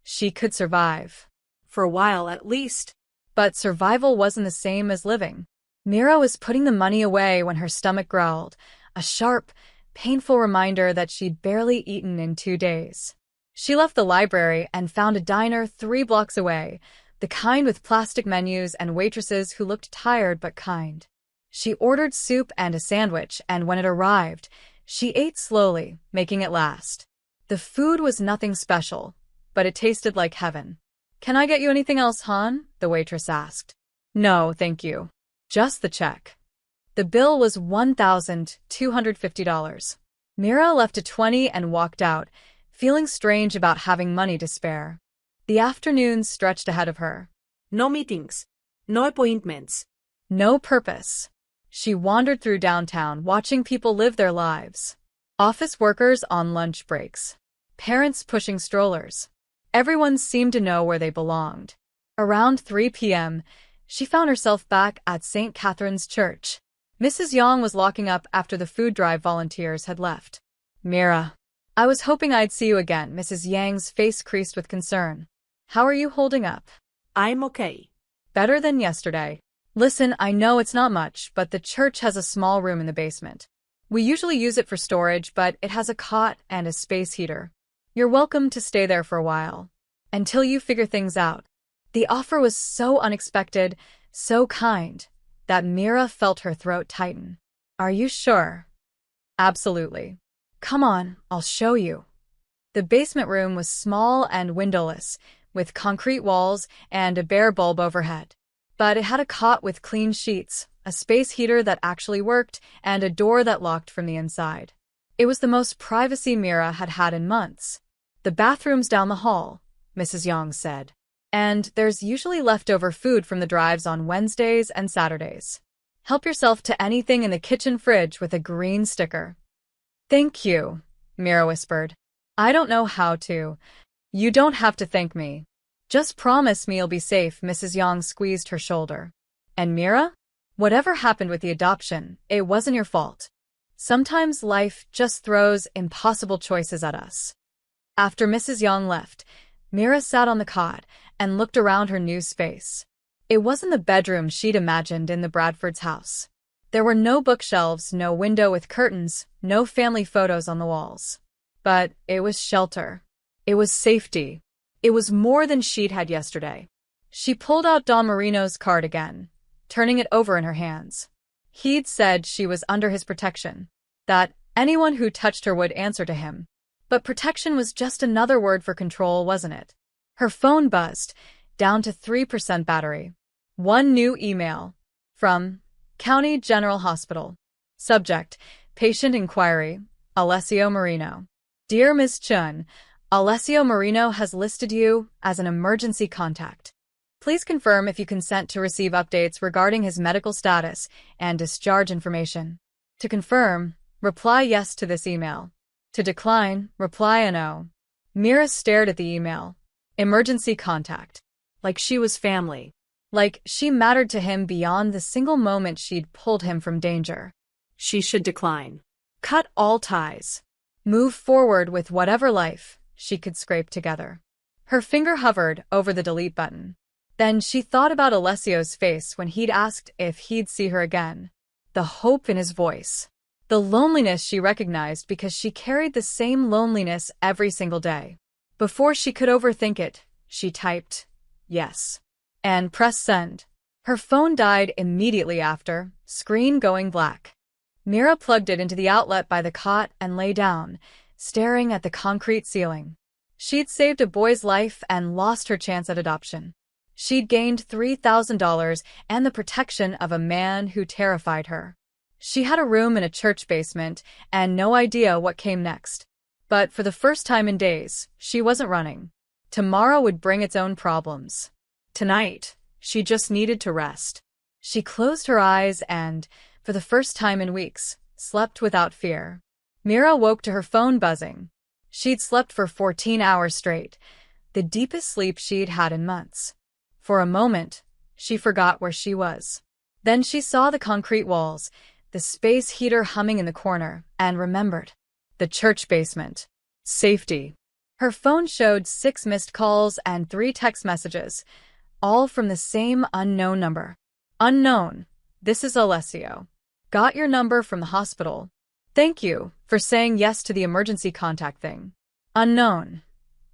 She could survive. For a while at least. But survival wasn't the same as living. Mira was putting the money away when her stomach growled, a sharp, painful reminder that she'd barely eaten in 2 days. She left the library and found a diner 3 blocks away, the kind with plastic menus and waitresses who looked tired but kind. She ordered soup and a sandwich, and when it arrived, she ate slowly, making it last. The food was nothing special, but it tasted like heaven. Can I get you anything else, hon? The waitress asked. No, thank you. Just the check. The bill was $1,250. Mira left a 20 and walked out, feeling strange about having money to spare. The afternoon stretched ahead of her. No meetings. No appointments. No purpose. She wandered through downtown, watching people live their lives. Office workers on lunch breaks. Parents pushing strollers. Everyone seemed to know where they belonged. Around 3 p.m., she found herself back at St. Catherine's Church. Mrs. Yang was locking up after the food drive volunteers had left. Mira. I was hoping I'd see you again. Mrs. Yang's face creased with concern. How are you holding up? I'm okay. Better than yesterday. Listen, I know it's not much, but the church has a small room in the basement. We usually use it for storage, but it has a cot and a space heater. You're welcome to stay there for a while. Until you figure things out. The offer was so unexpected, so kind, that Mira felt her throat tighten. Are you sure? Absolutely. Come on, I'll show you. The basement room was small and windowless, with concrete walls and a bare bulb overhead. But it had a cot with clean sheets, a space heater that actually worked, and a door that locked from the inside. It was the most privacy Mira had had in months. The bathroom's down the hall, Mrs. Young said. And there's usually leftover food from the drives on Wednesdays and Saturdays. Help yourself to anything in the kitchen fridge with a green sticker. Thank you, Mira whispered. I don't know how to. You don't have to thank me. Just promise me you'll be safe, Mrs. Young squeezed her shoulder. And Mira? Whatever happened with the adoption, it wasn't your fault. Sometimes life just throws impossible choices at us. After Mrs. Young left, Mira sat on the cot and looked around her new space. It wasn't the bedroom she'd imagined in the Bradfords' house. There were no bookshelves, no window with curtains, no family photos on the walls. But it was shelter. It was safety. It was more than she'd had yesterday. She pulled out Don Marino's card again, turning it over in her hands. He'd said she was under his protection, that anyone who touched her would answer to him. But protection was just another word for control, wasn't it? Her phone buzzed, down to 3% battery. One new email. From County General Hospital. Subject, Patient Inquiry, Alessio Marino. Dear Ms. Chun, Alessio Marino has listed you as an emergency contact. Please confirm if you consent to receive updates regarding his medical status and discharge information. To confirm, reply yes to this email. To decline, reply a no. Mira stared at the email. Emergency contact. Like she was family. Like she mattered to him beyond the single moment she'd pulled him from danger. She should decline. Cut all ties. Move forward with whatever life she could scrape together. Her finger hovered over the delete button. Then she thought about Alessio's face when he'd asked if he'd see her again. The hope in his voice. The loneliness she recognized because she carried the same loneliness every single day. Before she could overthink it, she typed, yes, and pressed send. Her phone died immediately after, screen going black. Mira plugged it into the outlet by the cot and lay down, staring at the concrete ceiling. She'd saved a boy's life and lost her chance at adoption. She'd gained $3,000 and the protection of a man who terrified her. She had a room in a church basement and no idea what came next. But for the first time in days, she wasn't running. Tomorrow would bring its own problems. Tonight, she just needed to rest. She closed her eyes and, for the first time in weeks, slept without fear. Mira woke to her phone buzzing. She'd slept for 14 hours straight, the deepest sleep she'd had in months. For a moment, she forgot where she was. Then she saw the concrete walls, the space heater humming in the corner, and remembered. The church basement. Safety. Her phone showed 6 missed calls and 3 text messages, all from the same unknown number. Unknown. This is Alessio. Got your number from the hospital. Thank you for saying yes to the emergency contact thing. Unknown.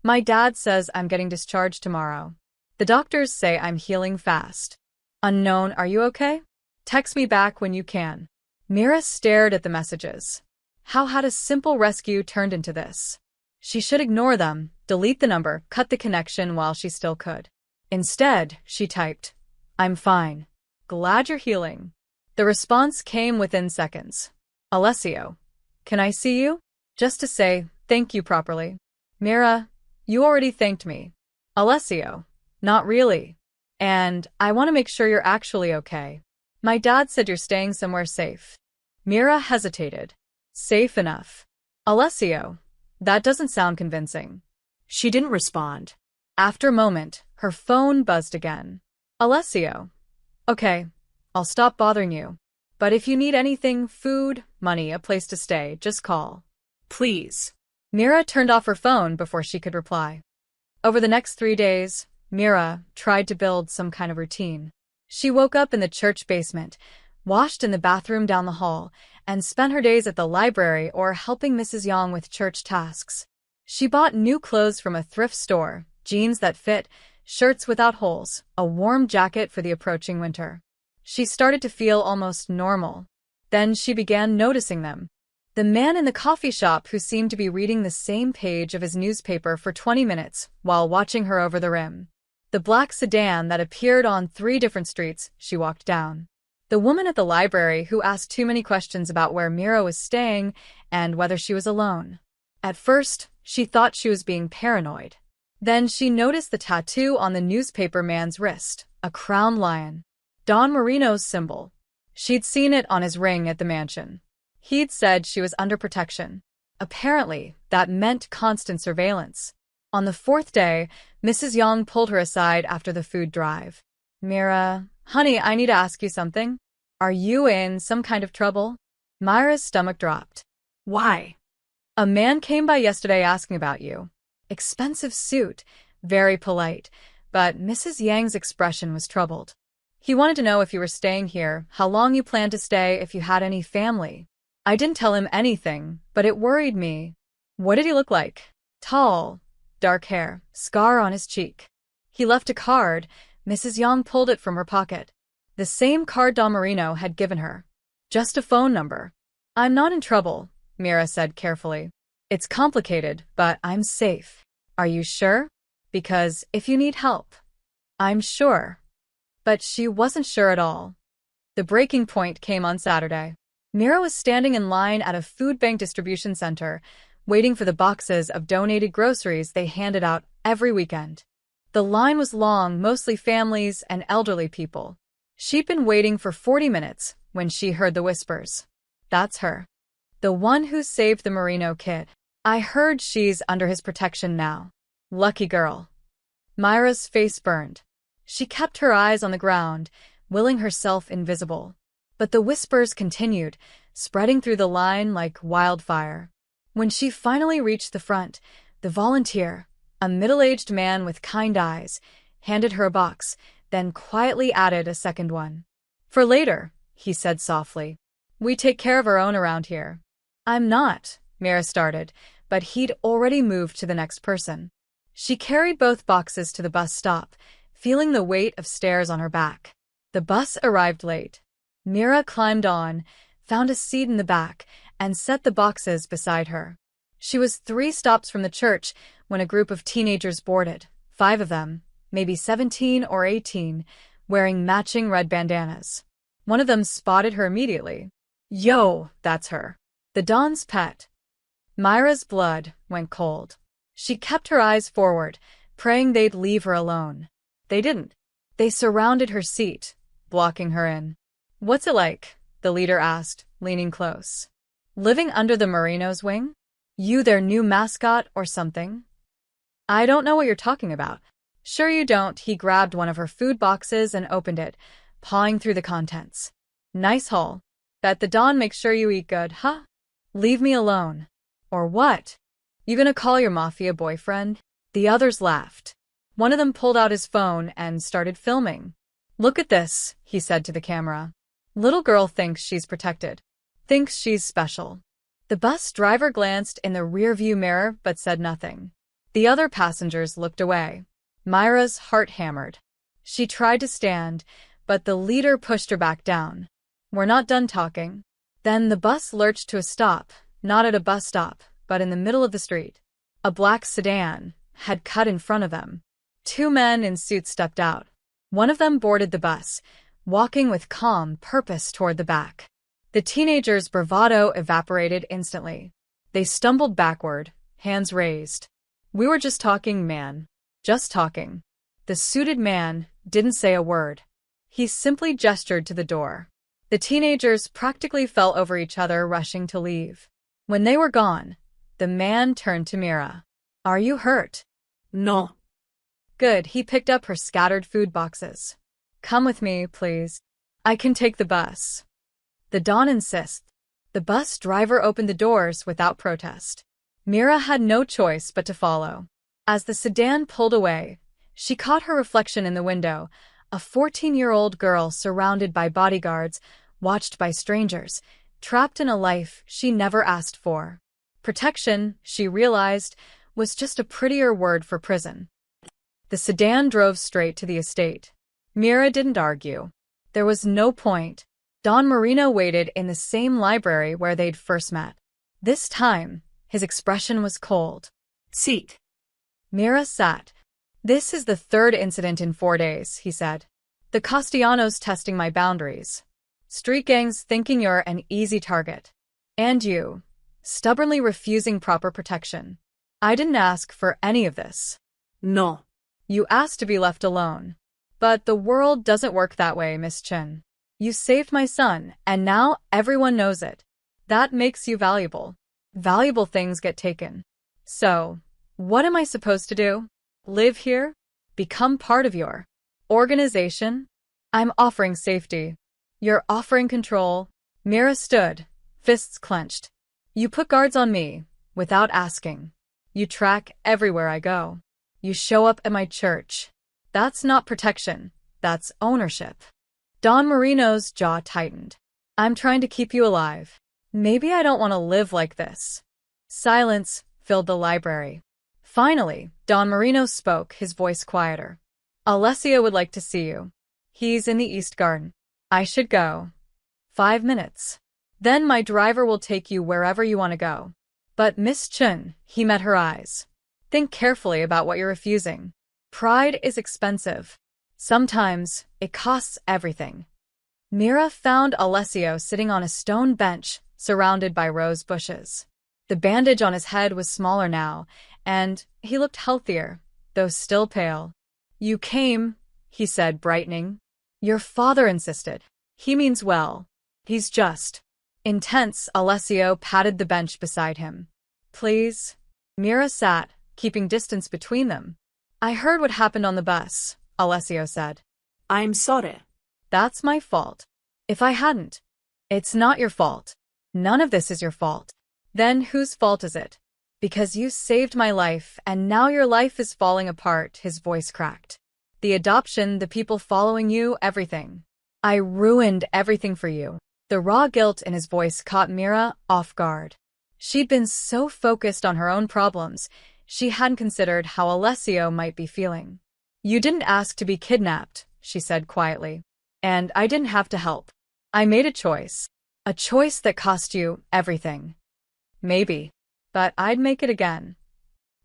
My dad says I'm getting discharged tomorrow. The doctors say I'm healing fast. Unknown, are you okay? Text me back when you can. Mira stared at the messages. How had a simple rescue turned into this? She should ignore them, delete the number, cut the connection while she still could. Instead, she typed, I'm fine. Glad you're healing. The response came within seconds. Alessio, can I see you? Just to say thank you properly. Mira, you already thanked me. Alessio, not really. And I want to make sure you're actually okay. My dad said you're staying somewhere safe. Mira hesitated. Safe enough. Alessio, that doesn't sound convincing. She didn't respond. After a moment, her phone buzzed again. Alessio. Okay, I'll stop bothering you. But if you need anything, food, money, a place to stay, just call. Please. Mira turned off her phone before she could reply. Over the next 3 days, Mira tried to build some kind of routine. She woke up in the church basement, washed in the bathroom down the hall, and spent her days at the library or helping Mrs. Yang with church tasks. She bought new clothes from a thrift store, jeans that fit, shirts without holes, a warm jacket for the approaching winter. She started to feel almost normal. Then she began noticing them. The man in the coffee shop who seemed to be reading the same page of his newspaper for 20 minutes while watching her over the rim. The black sedan that appeared on 3 different streets she walked down. The woman at the library who asked too many questions about where Mira was staying and whether she was alone. At first, she thought she was being paranoid. Then she noticed the tattoo on the newspaper man's wrist, a crown lion. Don Marino's symbol. She'd seen it on his ring at the mansion. He'd said she was under protection. Apparently, that meant constant surveillance. On the 4th day, Mrs. Yang pulled her aside after the food drive. Mira, honey, I need to ask you something. Are you in some kind of trouble? Myra's stomach dropped. Why? A man came by yesterday asking about you. Expensive suit, very polite, but Mrs. Yang's expression was troubled. He wanted to know if you were staying here, how long you planned to stay, if you had any family. I didn't tell him anything, but it worried me. What did he look like? Tall, dark hair, scar on his cheek. He left a card. Mrs. Yang pulled it from her pocket. The same card Don Marino had given her. Just a phone number. I'm not in trouble, Mira said carefully. It's complicated, but I'm safe. Are you sure? Because if you need help. I'm sure. But she wasn't sure at all. The breaking point came on Saturday. Mira was standing in line at a food bank distribution center, waiting for the boxes of donated groceries they handed out every weekend. The line was long, mostly families and elderly people. She'd been waiting for 40 minutes when she heard the whispers. That's her. The one who saved the Marino kid. I heard she's under his protection now. Lucky girl. Myra's face burned. She kept her eyes on the ground, willing herself invisible. But the whispers continued, spreading through the line like wildfire. When she finally reached the front, the volunteer, a middle-aged man with kind eyes, handed her a box, then quietly added a second one. For later, he said softly. We take care of our own around here. I'm not, Mira started, but he'd already moved to the next person. She carried both boxes to the bus stop, feeling the weight of stairs on her back. The bus arrived late. Mira climbed on, found a seat in the back, and set the boxes beside her. She was 3 stops from the church when a group of teenagers boarded, 5 of them, maybe 17 or 18, wearing matching red bandanas. One of them spotted her immediately. Yo, that's her. The Don's pet. Myra's blood went cold. She kept her eyes forward, praying they'd leave her alone. They didn't. They surrounded her seat, blocking her in. What's it like? The leader asked, leaning close. Living under the Marino's wing? You their new mascot or something? I don't know what you're talking about. Sure you don't. He grabbed one of her food boxes and opened it, pawing through the contents. Nice haul. Bet the Don makes sure you eat good, huh? Leave me alone. Or what? You gonna call your Mafia boyfriend? The others laughed. One of them pulled out his phone and started filming. Look at this, he said to the camera. Little girl thinks she's protected. Thinks she's special. The bus driver glanced in the rearview mirror but said nothing. The other passengers looked away. Myra's heart hammered. She tried to stand, but the leader pushed her back down. We're not done talking. Then the bus lurched to a stop, not at a bus stop, but in the middle of the street. A black sedan had cut in front of them. 2 men in suits stepped out. One of them boarded the bus, walking with calm purpose toward the back. The teenager's bravado evaporated instantly. They stumbled backward, hands raised. We were just talking, man. Just talking. The suited man didn't say a word. He simply gestured to the door. The teenagers practically fell over each other, rushing to leave. When they were gone, the man turned to Mira. Are you hurt? No. Good, he picked up her scattered food boxes. Come with me, please. I can take the bus. The Don insists. The bus driver opened the doors without protest. Mira had no choice but to follow. As the sedan pulled away, she caught her reflection in the window, a 14-year-old girl surrounded by bodyguards, watched by strangers, trapped in a life she never asked for. Protection, she realized, was just a prettier word for prison. The sedan drove straight to the estate. Mira didn't argue. There was no point. Don Marino waited in the same library where they'd first met. This time, his expression was cold. Seat. Mira sat. This is the third incident in 4 days, he said. The Castellanos testing my boundaries. Street gangs thinking you're an easy target. And you, stubbornly refusing proper protection. I didn't ask for any of this. No. You asked to be left alone. But the world doesn't work that way, Miss Chen. You saved my son, and now everyone knows it. That makes you valuable. Valuable things get taken. So, what am I supposed to do? Live here? Become part of your organization? I'm offering safety. You're offering control. Mira stood, fists clenched. You put guards on me, without asking. You track everywhere I go. You show up at my church. That's not protection. That's ownership. Don Marino's jaw tightened. I'm trying to keep you alive. Maybe I don't want to live like this. Silence filled the library. Finally, Don Marino spoke, his voice quieter. Alessio would like to see you. He's in the East Garden. I should go. 5 minutes. Then my driver will take you wherever you want to go. But Miss Chen, he met her eyes. Think carefully about what you're refusing. Pride is expensive. Sometimes it costs everything. Mira found Alessio sitting on a stone bench, surrounded by rose bushes. The bandage on his head was smaller now, and he looked healthier, though still pale. You came, he said, brightening. Your father insisted. He means well. He's just. Intense, Alessio patted the bench beside him. Please? Mira sat, keeping distance between them. I heard what happened on the bus, Alessio said. I'm sorry. That's my fault. If I hadn't. It's not your fault. None of this is your fault. Then whose fault is it? Because you saved my life, and now your life is falling apart, his voice cracked. The adoption, the people following you, everything. I ruined everything for you. The raw guilt in his voice caught Mira off guard. She'd been so focused on her own problems, she hadn't considered how Alessio might be feeling. You didn't ask to be kidnapped, she said quietly. And I didn't have to help. I made a choice. A choice that cost you everything. Maybe. But I'd make it again.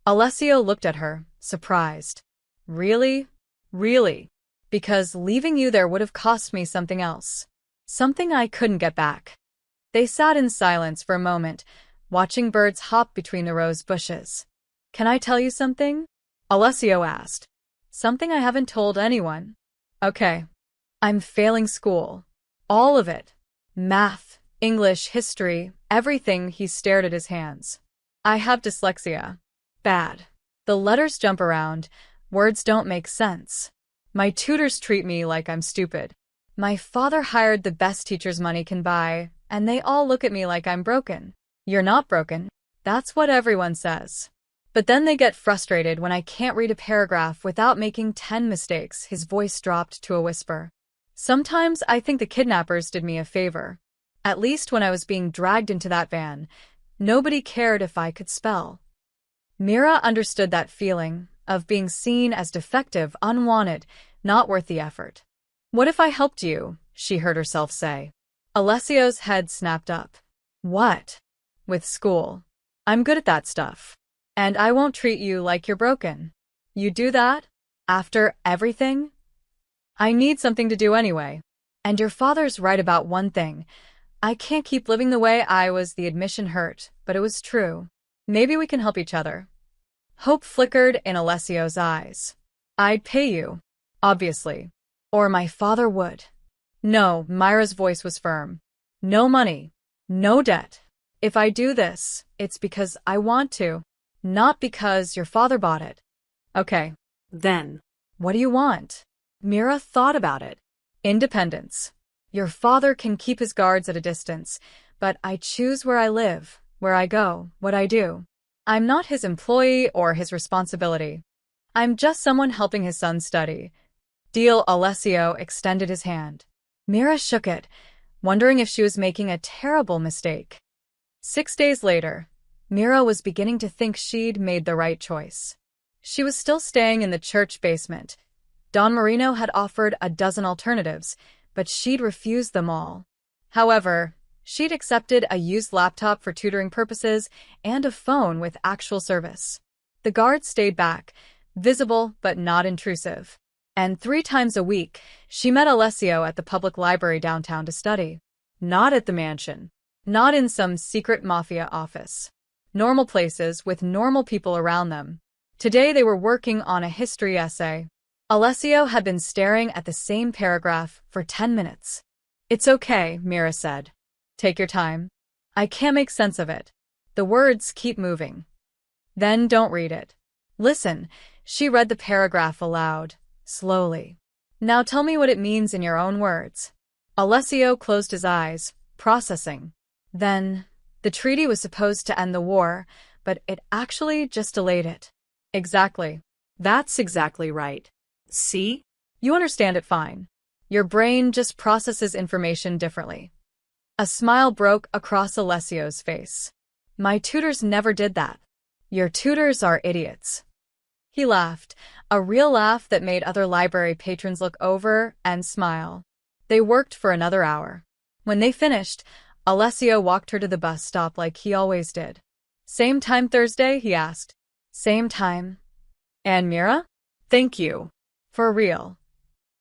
Alessio looked at her, surprised. Really? Really? Because leaving you there would have cost me something else. Something I couldn't get back. They sat in silence for a moment, watching birds hop between the rose bushes. Can I tell you something? Alessio asked. Something I haven't told anyone. Okay. I'm failing school. All of it. Math, English, history, everything. He stared at his hands. I have dyslexia. Bad. The letters jump around. Words don't make sense. My tutors treat me like I'm stupid. My father hired the best teachers money can buy, and they all look at me like I'm broken. You're not broken. That's what everyone says. But then they get frustrated when I can't read a paragraph without making 10 mistakes. His voice dropped to a whisper. Sometimes I think the kidnappers did me a favor. At least when I was being dragged into that van, nobody cared if I could spell. Mira understood that feeling of being seen as defective, unwanted, not worth the effort. What if I helped you? She heard herself say. Alessio's head snapped up. What? With school. I'm good at that stuff. And I won't treat you like you're broken. You do that? After everything? I need something to do anyway. And your father's right about one thing. I can't keep living the way I was. The admission hurt, but it was true. Maybe we can help each other. Hope flickered in Alessio's eyes. I'd pay you, obviously. Or my father would. No, Myra's voice was firm. No money. No debt. If I do this, it's because I want to. Not because your father bought it. Okay. Then. What do you want? Mira thought about it. Independence. Your father can keep his guards at a distance, but I choose where I live, where I go, what I do. I'm not his employee or his responsibility. I'm just someone helping his son study. Deal. Alessio extended his hand. Mira shook it. wondering if she was making a terrible mistake. 6 days later, Mira was beginning to think she'd made the right choice. She was still staying in the church basement. Don Marino had offered a dozen alternatives, but she'd refused them all. However, she'd accepted a used laptop for tutoring purposes and a phone with actual service. The guard stayed back, visible but not intrusive. And 3 times a week, she met Alessio at the public library downtown to study. Not at the mansion. Not in some secret mafia office. Normal places with normal people around them. Today they were working on a history essay. Alessio had been staring at the same paragraph for 10 minutes. "It's okay," Mira said. "Take your time. I can't make sense of it. The words keep moving." "Then don't read it. Listen." She read the paragraph aloud, slowly. "Now tell me what it means in your own words." Alessio closed his eyes, processing. Then, the treaty was supposed to end the war, but it actually just delayed it. Exactly. That's exactly right. See? You understand it fine. Your brain just processes information differently. A smile broke across Alessio's face. "My tutors never did that." "Your tutors are idiots." He laughed, a real laugh that made other library patrons look over and smile. They worked for another hour. When they finished, Alessio walked her to the bus stop like he always did. "Same time Thursday?" he asked. "Same time." "And Mira?" "Thank you." "For real."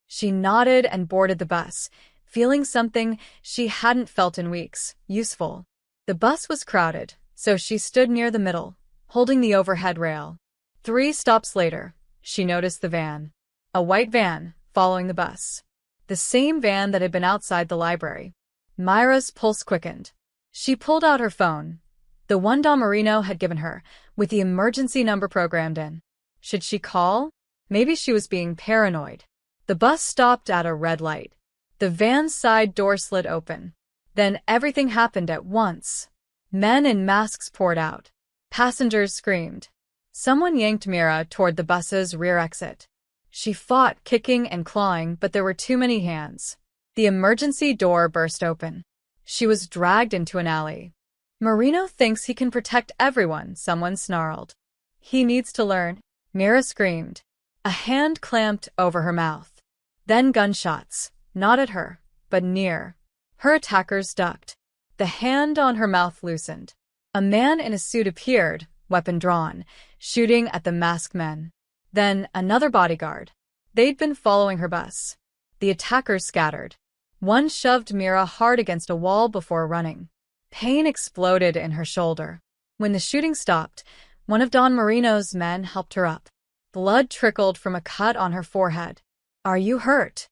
She nodded and boarded the bus, feeling something she hadn't felt in weeks, useful. The bus was crowded, so she stood near the middle, holding the overhead rail. 3 stops later, she noticed the van. A white van, following the bus. The same van that had been outside the library. Myra's pulse quickened. She pulled out her phone, the one Don Marino had given her, with the emergency number programmed in. Should she call? Maybe she was being paranoid. The bus stopped at a red light. The van's side door slid open. Then everything happened at once. Men in masks poured out. Passengers screamed. Someone yanked Mira toward the bus's rear exit. She fought, kicking and clawing, but there were too many hands. The emergency door burst open. She was dragged into an alley. "Marino thinks he can protect everyone," someone snarled. "He needs to learn." Mira screamed. A hand clamped over her mouth. Then gunshots, not at her, but near. Her attackers ducked. The hand on her mouth loosened. A man in a suit appeared, weapon drawn, shooting at the masked men. Then another bodyguard. They'd been following her bus. The attackers scattered. One shoved Mira hard against a wall before running. Pain exploded in her shoulder. When the shooting stopped, one of Don Marino's men helped her up. Blood trickled from a cut on her forehead. "Are you hurt?"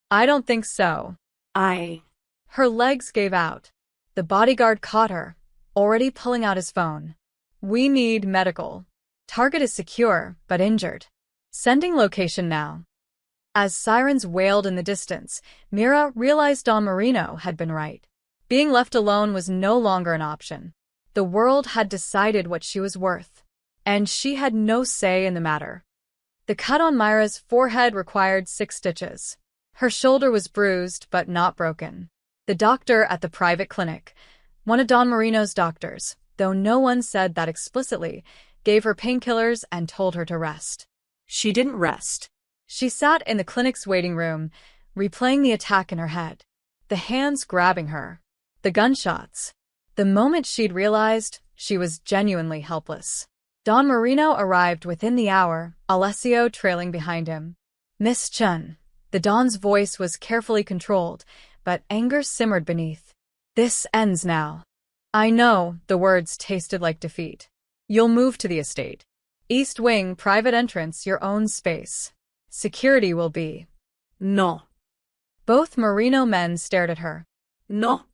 "I don't think so." Her legs gave out. The bodyguard caught her, already pulling out his phone. "We need medical. Target is secure, but injured. Sending location now." As sirens wailed in the distance, Mira realized Don Marino had been right. Being left alone was no longer an option. The world had decided what she was worth, and she had no say in the matter. The cut on Myra's forehead required 6 stitches. Her shoulder was bruised but not broken. The doctor at the private clinic, one of Don Marino's doctors, though no one said that explicitly, gave her painkillers and told her to rest. She didn't rest. She sat in the clinic's waiting room, replaying the attack in her head. The hands grabbing her. The gunshots. The moment she'd realized, she was genuinely helpless. Don Marino arrived within the hour, Alessio trailing behind him. "Miss Chun." The Don's voice was carefully controlled, but anger simmered beneath. "This ends now." "I know," the words tasted like defeat. "You'll move to the estate. East Wing, private entrance, your own space. Security will be." "No." Both Marino men stared at her. "No."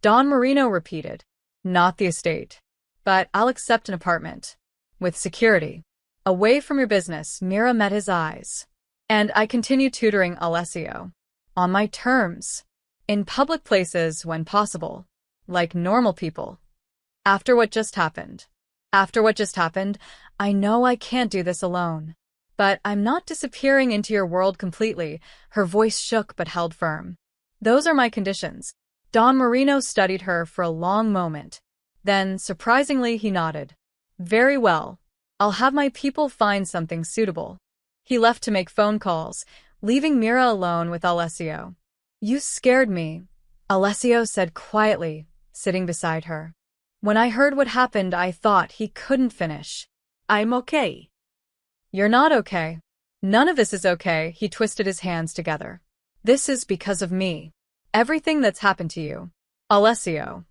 Don Marino repeated. "Not the estate. But I'll accept an apartment. With security. Away from your business." Mira met his eyes. "And I continue tutoring Alessio. On my terms. In public places when possible. Like normal people. After what just happened. After what just happened, I know I can't do this alone. But I'm not disappearing into your world completely." Her voice shook but held firm. Those are my conditions. Don Marino studied her for a long moment. Then, surprisingly, he nodded. Very well. I'll have my people find something suitable. He left to make phone calls, leaving Mira alone with Alessio. You scared me, Alessio said quietly, sitting beside her. When I heard what happened, I thought he couldn't finish. I'm okay. You're not okay. None of this is okay, he twisted his hands together. This is because of me. Everything that's happened to you. Alessio.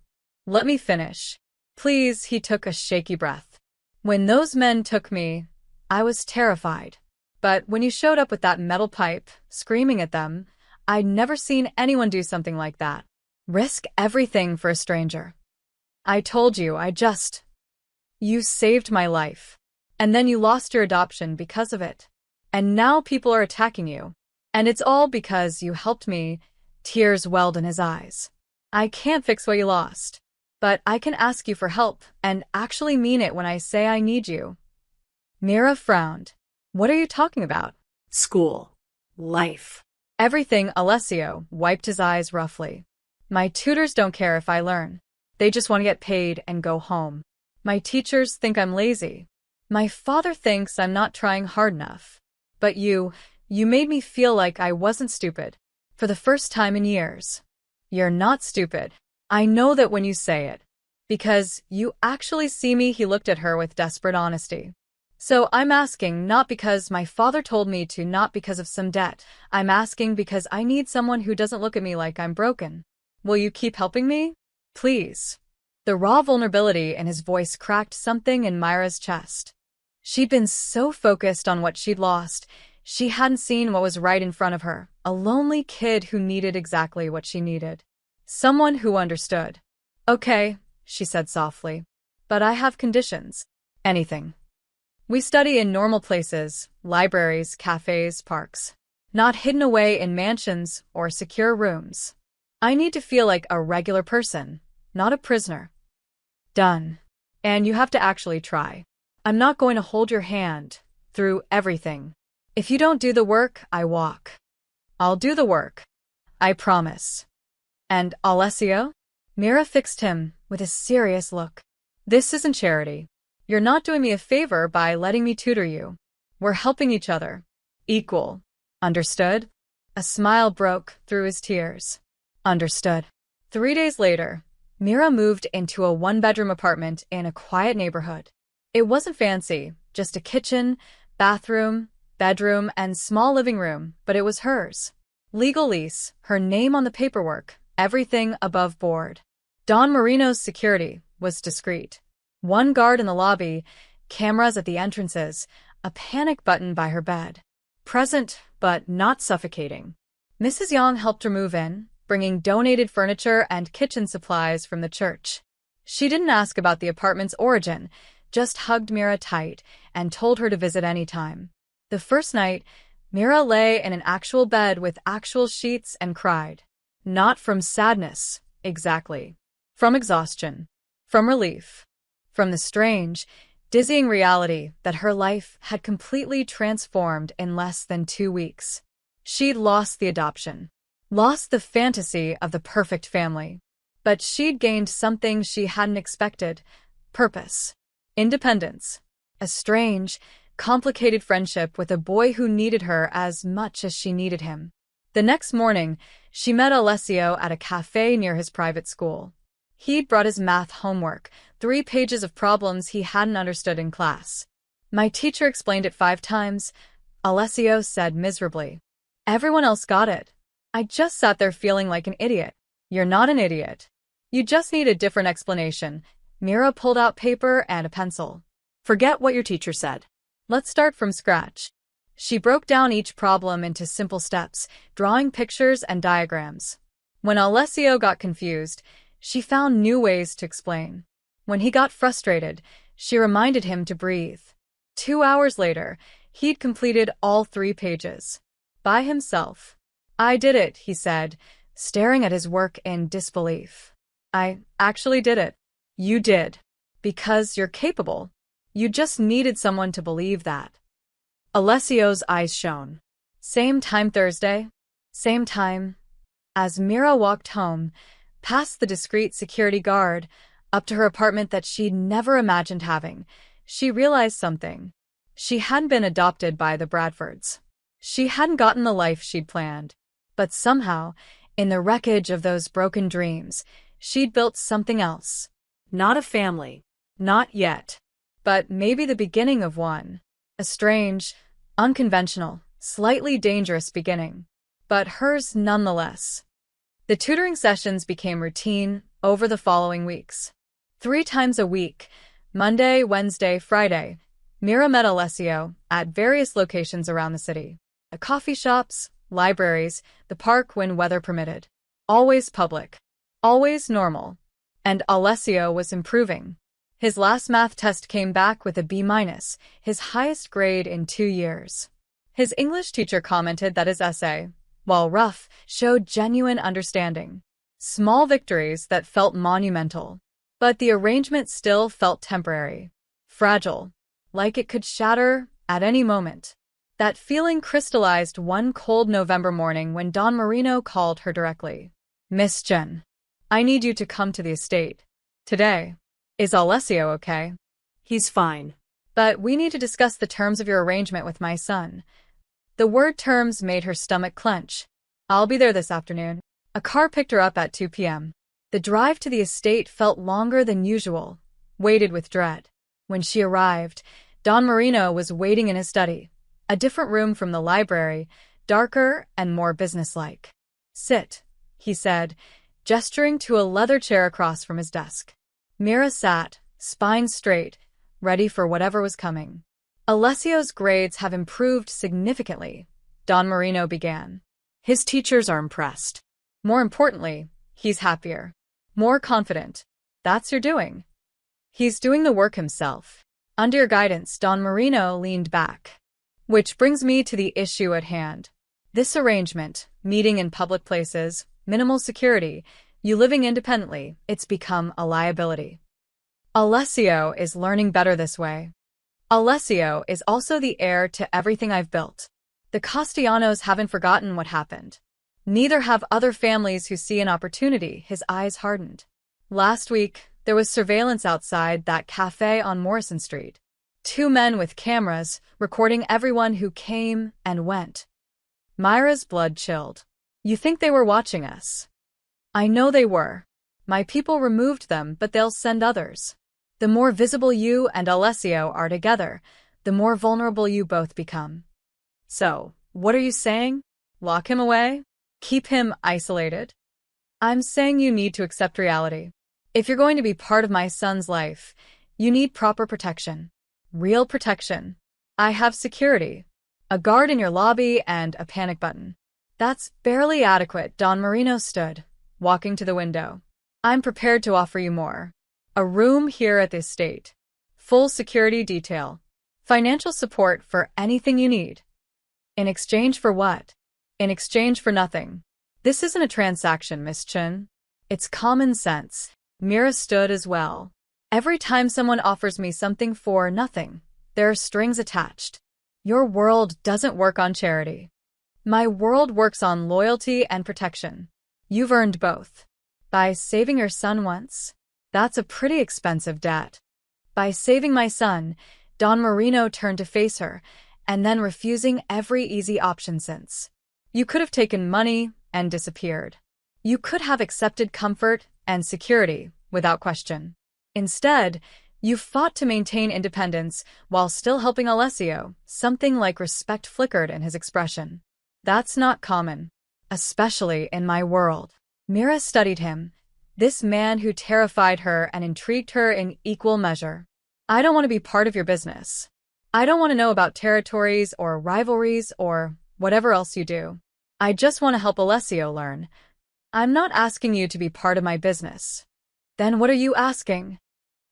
Let me finish. Please, he took a shaky breath. When those men took me, I was terrified. But when you showed up with that metal pipe, screaming at them, I'd never seen anyone do something like that. Risk everything for a stranger. I told you, You saved my life. And then you lost your adoption because of it. And now people are attacking you. And it's all because you helped me. Tears welled in his eyes. I can't fix what you lost. But I can ask you for help, and actually mean it when I say I need you. Mira frowned. What are you talking about? School. Life. Everything. Alessio wiped his eyes roughly. My tutors don't care if I learn. They just want to get paid and go home. My teachers think I'm lazy. My father thinks I'm not trying hard enough. But you made me feel like I wasn't stupid. For the first time in years. You're not stupid. I know that when you say it. Because you actually see me. He looked at her with desperate honesty. So I'm asking not because my father told me to, not because of some debt. I'm asking because I need someone who doesn't look at me like I'm broken. Will you keep helping me? Please. The raw vulnerability in his voice cracked something in Myra's chest. She'd been so focused on what she'd lost, she hadn't seen what was right in front of her, a lonely kid who needed exactly what she needed. Someone who understood. Okay, she said softly. But I have conditions. Anything. We study in normal places, libraries, cafes, parks. Not hidden away in mansions or secure rooms. I need to feel like a regular person, not a prisoner. Done. And you have to actually try. I'm not going to hold your hand through everything. If you don't do the work, I walk. I'll do the work. I promise. And Alessio? Mira fixed him with a serious look. This isn't charity. You're not doing me a favor by letting me tutor you. We're helping each other. Equal. Understood? A smile broke through his tears. Understood. 3 days later, Mira moved into a one-bedroom apartment in a quiet neighborhood. It wasn't fancy, just a kitchen, bathroom, bedroom, and small living room, but it was hers. Legal lease, her name on the paperwork, everything above board. Don Marino's security was discreet. One guard in the lobby, cameras at the entrances, a panic button by her bed. Present, but not suffocating. Mrs. Yang helped her move in, bringing donated furniture and kitchen supplies from the church. She didn't ask about the apartment's origin, just hugged Mira tight and told her to visit any time. The first night, Mira lay in an actual bed with actual sheets and cried. Not from sadness, exactly. From exhaustion. From relief. From the strange, dizzying reality that her life had completely transformed in less than 2 weeks. She'd lost the adoption. Lost the fantasy of the perfect family. But she'd gained something she hadn't expected. Purpose. Independence. A strange, complicated friendship with a boy who needed her as much as she needed him. The next morning, she met Alessio at a cafe near his private school. He'd brought his math homework, 3 pages of problems he hadn't understood in class. My teacher explained it 5 times, Alessio said miserably. Everyone else got it. I just sat there feeling like an idiot. You're not an idiot. You just need a different explanation. Mira pulled out paper and a pencil. Forget what your teacher said. Let's start from scratch. She broke down each problem into simple steps, drawing pictures and diagrams. When Alessio got confused, she found new ways to explain. When he got frustrated, she reminded him to breathe. 2 hours later, he'd completed all 3 pages. By himself. I did it, he said, staring at his work in disbelief. I actually did it. You did. Because you're capable. You just needed someone to believe that. Alessio's eyes shone. Same time Thursday? Same time? As Mira walked home, past the discreet security guard, up to her apartment that she'd never imagined having, she realized something. She hadn't been adopted by the Bradfords. She hadn't gotten the life she'd planned. But somehow, in the wreckage of those broken dreams, she'd built something else. Not a family. Not yet. But maybe the beginning of one. A strange, unconventional, slightly dangerous beginning. But hers nonetheless. The tutoring sessions became routine over the following weeks. 3 times a week, Monday, Wednesday, Friday, Mira met Alessio at various locations around the city. Coffee shops, libraries, the park when weather permitted. Always public. Always normal. And Alessio was improving. His last math test came back with a B-, his highest grade in 2 years. His English teacher commented that his essay, while rough, showed genuine understanding. Small victories that felt monumental. But the arrangement still felt temporary. Fragile. Like it could shatter at any moment. That feeling crystallized one cold November morning when Don Marino called her directly. "Miss Jen, I need you to come to the estate. Today. Is Alessio okay?" He's fine. "But we need to discuss the terms of your arrangement with my son." The word terms made her stomach clench. "I'll be there this afternoon." A car picked her up at 2 p.m. The drive to the estate felt longer than usual, weighted with dread. When she arrived, Don Marino was waiting in his study. A different room from the library, darker and more businesslike. "Sit," he said, gesturing to a leather chair across from his desk. Mira sat, spine straight, ready for whatever was coming. "Alessio's grades have improved significantly," Don Marino began. His teachers are impressed. "More importantly, he's happier. More confident. That's your doing." "He's doing the work himself." Under your guidance, Don Marino leaned back. "Which brings me to the issue at hand. This arrangement, meeting in public places, minimal security, you living independently, it's become a liability. Alessio is learning better this way. Alessio is also the heir to everything I've built. The Castellanos haven't forgotten what happened. Neither have other families who see an opportunity." His eyes hardened. "Last week, there was surveillance outside that cafe on Morrison Street. 2 men with cameras recording everyone who came and went." Myra's blood chilled. "You think they were watching us?" "I know they were. My people removed them, but they'll send others. The more visible you and Alessio are together, the more vulnerable you both become." "So, what are you saying? Lock him away? Keep him isolated?" "I'm saying you need to accept reality. If you're going to be part of my son's life, you need proper protection. Real protection. I have security. A guard in your lobby and a panic button." "That's barely adequate." Don Marino stood, walking to the window. "I'm prepared to offer you more. A room here at the estate. Full security detail. Financial support for anything you need." "In exchange for what?" "In exchange for nothing. This isn't a transaction, Miss Chen. It's common sense." Mira stood as well. "Every time someone offers me something for nothing, there are strings attached. Your world doesn't work on charity. My world works on loyalty and protection. You've earned both. By saving your son once, that's a pretty expensive debt. By saving my son," Don Marino turned to face her, and then refusing every easy option since. "You could have taken money and disappeared. You could have accepted comfort and security without question. Instead, you fought to maintain independence while still helping Alessio." Something like respect flickered in his expression. "That's not common. Especially in my world." Mira studied him, this man who terrified her and intrigued her in equal measure. "I don't want to be part of your business. I don't want to know about territories or rivalries or whatever else you do. I just want to help Alessio learn. I'm not asking you to be part of my business." "Then what are you asking?"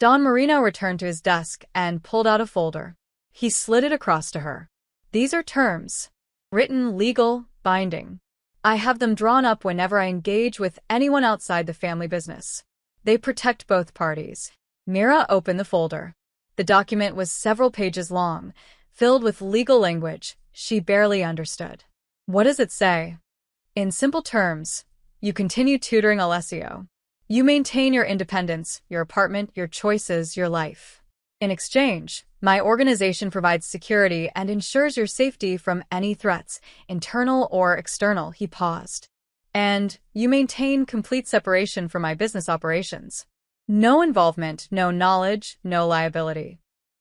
Don Marino returned to his desk and pulled out a folder. He slid it across to her. "These are terms. Written, legal, binding. I have them drawn up whenever I engage with anyone outside the family business. They protect both parties." Mira opened the folder. The document was several pages long, filled with legal language she barely understood. "What does it say?" "In simple terms, You continue tutoring Alessio. You maintain your independence, your apartment, your choices, your life. In exchange, my organization provides security and ensures your safety from any threats, internal or external. He paused. And you maintain complete separation from my business operations. No involvement, no knowledge, no liability.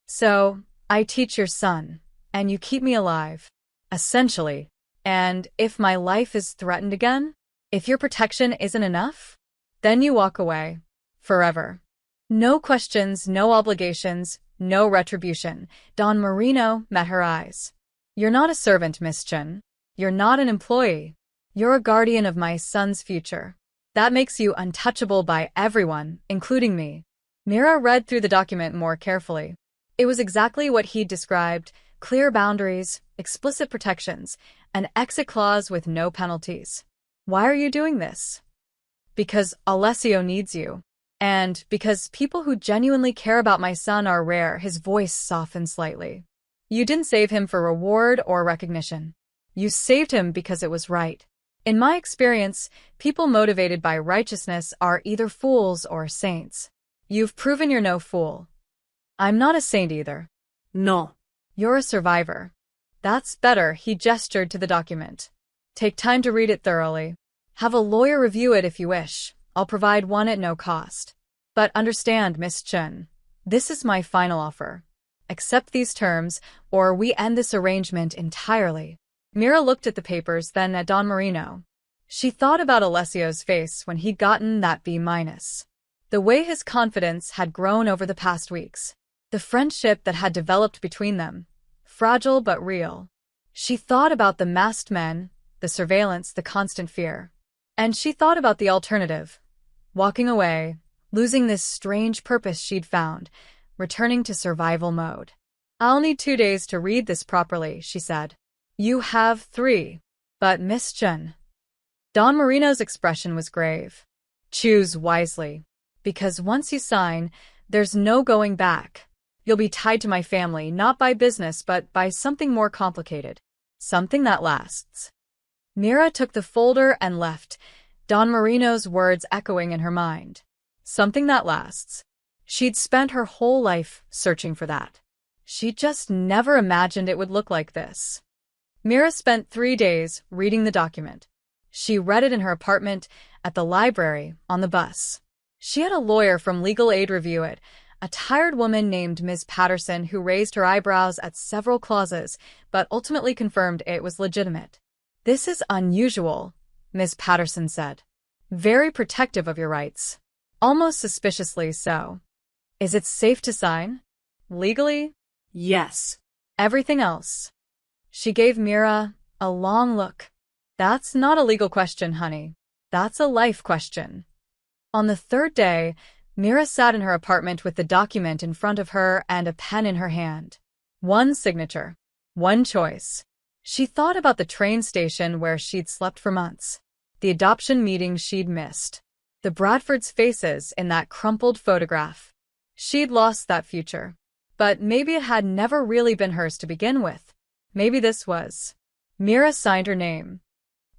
So, I teach your son, and you keep me alive. Essentially. And if my life is threatened again, if your protection isn't enough, then you walk away. Forever. No questions, no obligations, no retribution. Don Marino met her eyes. You're not a servant, Miss Chen. You're not an employee. You're a guardian of my son's future. That makes you untouchable by everyone, including me. Mira read through the document more carefully. It was exactly what he'd described: clear boundaries, explicit protections, an exit clause with no penalties. Why are you doing this? Because Alessio needs you. And because people who genuinely care about my son are rare. His voice softened slightly. You didn't save him for reward or recognition. You saved him because it was right. In my experience, people motivated by righteousness are either fools or saints. You've proven you're no fool. I'm not a saint either. No. You're a survivor. That's better. He gestured to the document. Take time to read it thoroughly. Have a lawyer review it if you wish. I'll provide one at no cost. But understand, Miss Chen, this is my final offer. Accept these terms, or we end this arrangement entirely. Mira looked at the papers, then at Don Marino. She thought about Alessio's face when he'd gotten that B-. The way his confidence had grown over the past weeks. The friendship that had developed between them. Fragile but real. She thought about the masked men, the surveillance, the constant fear. And she thought about the alternative. Walking away, losing this strange purpose she'd found, returning to survival mode. I'll need 2 days to read this properly, she said. You have 3. But Miss Chen. Don Marino's expression was grave. Choose wisely. Because once you sign, there's no going back. You'll be tied to my family, not by business, but by something more complicated. Something that lasts. Mira took the folder and left, Don Marino's words echoing in her mind. Something that lasts. She'd spent her whole life searching for that. She just never imagined it would look like this. Mira spent 3 days reading the document. She read it in her apartment, at the library, on the bus. She had a lawyer from legal aid review it, a tired woman named Ms. Patterson who raised her eyebrows at several clauses, but ultimately confirmed it was legitimate. This is unusual, Ms. Patterson said. Very protective of your rights. Almost suspiciously so. Is it safe to sign? Legally? Yes. Everything else. She gave Mira a long look. That's not a legal question, honey. That's a life question. On the 3rd day, Mira sat in her apartment with the document in front of her and a pen in her hand. One signature. One choice. She thought about the train station where she'd slept for months. The adoption meeting she'd missed. The Bradfords' faces in that crumpled photograph. She'd lost that future. But maybe it had never really been hers to begin with. Maybe this was. Mira signed her name.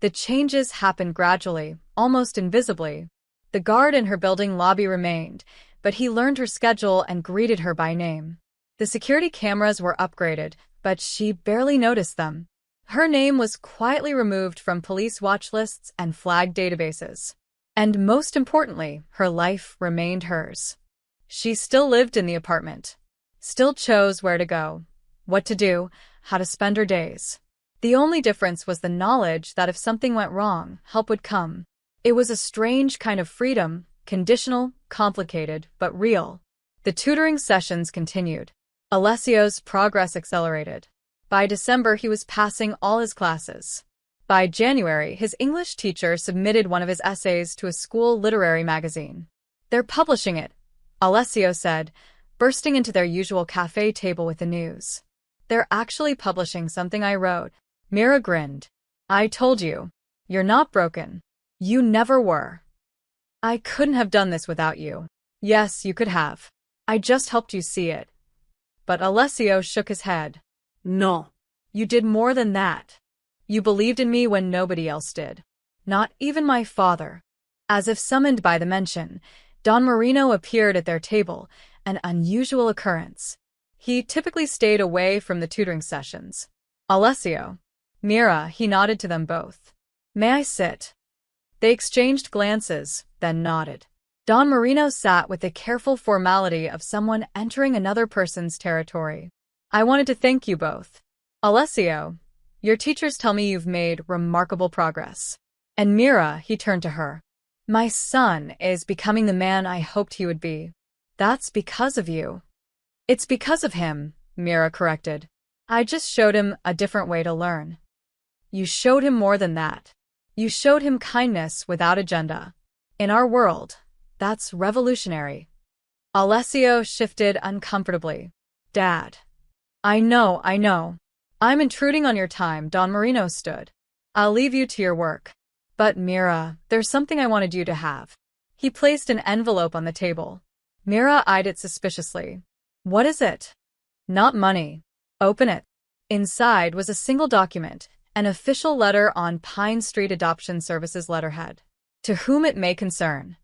The changes happened gradually, almost invisibly. The guard in her building lobby remained, but he learned her schedule and greeted her by name. The security cameras were upgraded, but she barely noticed them. Her name was quietly removed from police watch lists and flagged databases. And most importantly, her life remained hers. She still lived in the apartment. Still chose where to go, what to do, how to spend her days. The only difference was the knowledge that if something went wrong, help would come. It was a strange kind of freedom, conditional, complicated, but real. The tutoring sessions continued. Alessio's progress accelerated. By December, he was passing all his classes. By January, his English teacher submitted one of his essays to a school literary magazine. They're publishing it, Alessio said, bursting into their usual cafe table with the news. They're actually publishing something I wrote. Mira grinned. I told you. You're not broken. You never were. I couldn't have done this without you. Yes, you could have. I just helped you see it. But Alessio shook his head. No. You did more than that. You believed in me when nobody else did. Not even my father. As if summoned by the mention, Don Marino appeared at their table, an unusual occurrence. He typically stayed away from the tutoring sessions. Alessio. Mira, he nodded to them both. May I sit? They exchanged glances, then nodded. Don Marino sat with the careful formality of someone entering another person's territory. I wanted to thank you both. Alessio, your teachers tell me you've made remarkable progress. And Mira, he turned to her. My son is becoming the man I hoped he would be. That's because of you. It's because of him, Mira corrected. I just showed him a different way to learn. You showed him more than that. You showed him kindness without agenda. In our world, that's revolutionary. Alessio shifted uncomfortably. Dad. I know. I'm intruding on your time, Don Marino stood. I'll leave you to your work. But Mira, there's something I wanted you to have. He placed an envelope on the table. Mira eyed it suspiciously. What is it? Not money. Open it. Inside was a single document, an official letter on Pine Street Adoption Services letterhead. To whom it may concern.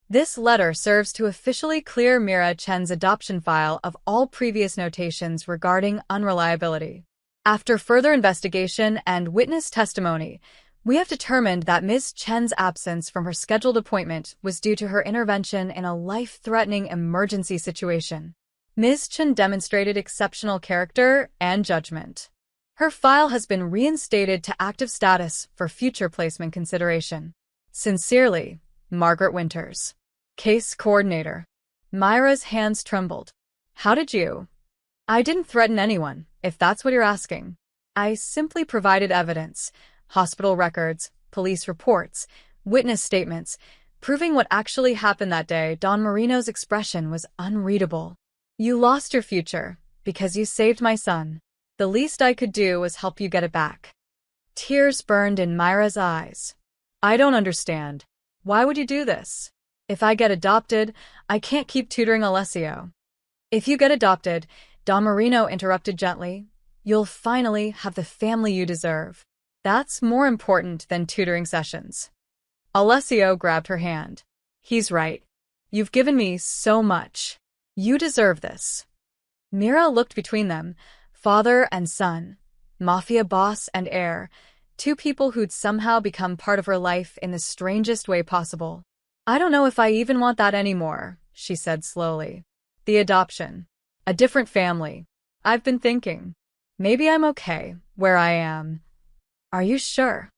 This letter serves to officially clear Mira Chen's adoption file of all previous notations regarding unreliability. After further investigation and witness testimony, we have determined that Ms. Chen's absence from her scheduled appointment was due to her intervention in a life-threatening emergency situation. Ms. Chen demonstrated exceptional character and judgment. Her file has been reinstated to active status for future placement consideration. Sincerely, Margaret Winters. Case Coordinator. Myra's hands trembled. How did you? I didn't threaten anyone, if that's what you're asking. I simply provided evidence, hospital records, police reports, witness statements, proving what actually happened that day. Don Marino's expression was unreadable. You lost your future, because you saved my son. The least I could do was help you get it back. Tears burned in Myra's eyes. I don't understand. Why would you do this? If I get adopted, I can't keep tutoring Alessio. If you get adopted, Don Marino interrupted gently, you'll finally have the family you deserve. That's more important than tutoring sessions. Alessio grabbed her hand. He's right. You've given me so much. You deserve this. Mira looked between them, father and son, Mafia boss and heir, two people who'd somehow become part of her life in the strangest way possible. I don't know if I even want that anymore, she said slowly. The adoption. A different family. I've been thinking. Maybe I'm okay where I am. Are you sure?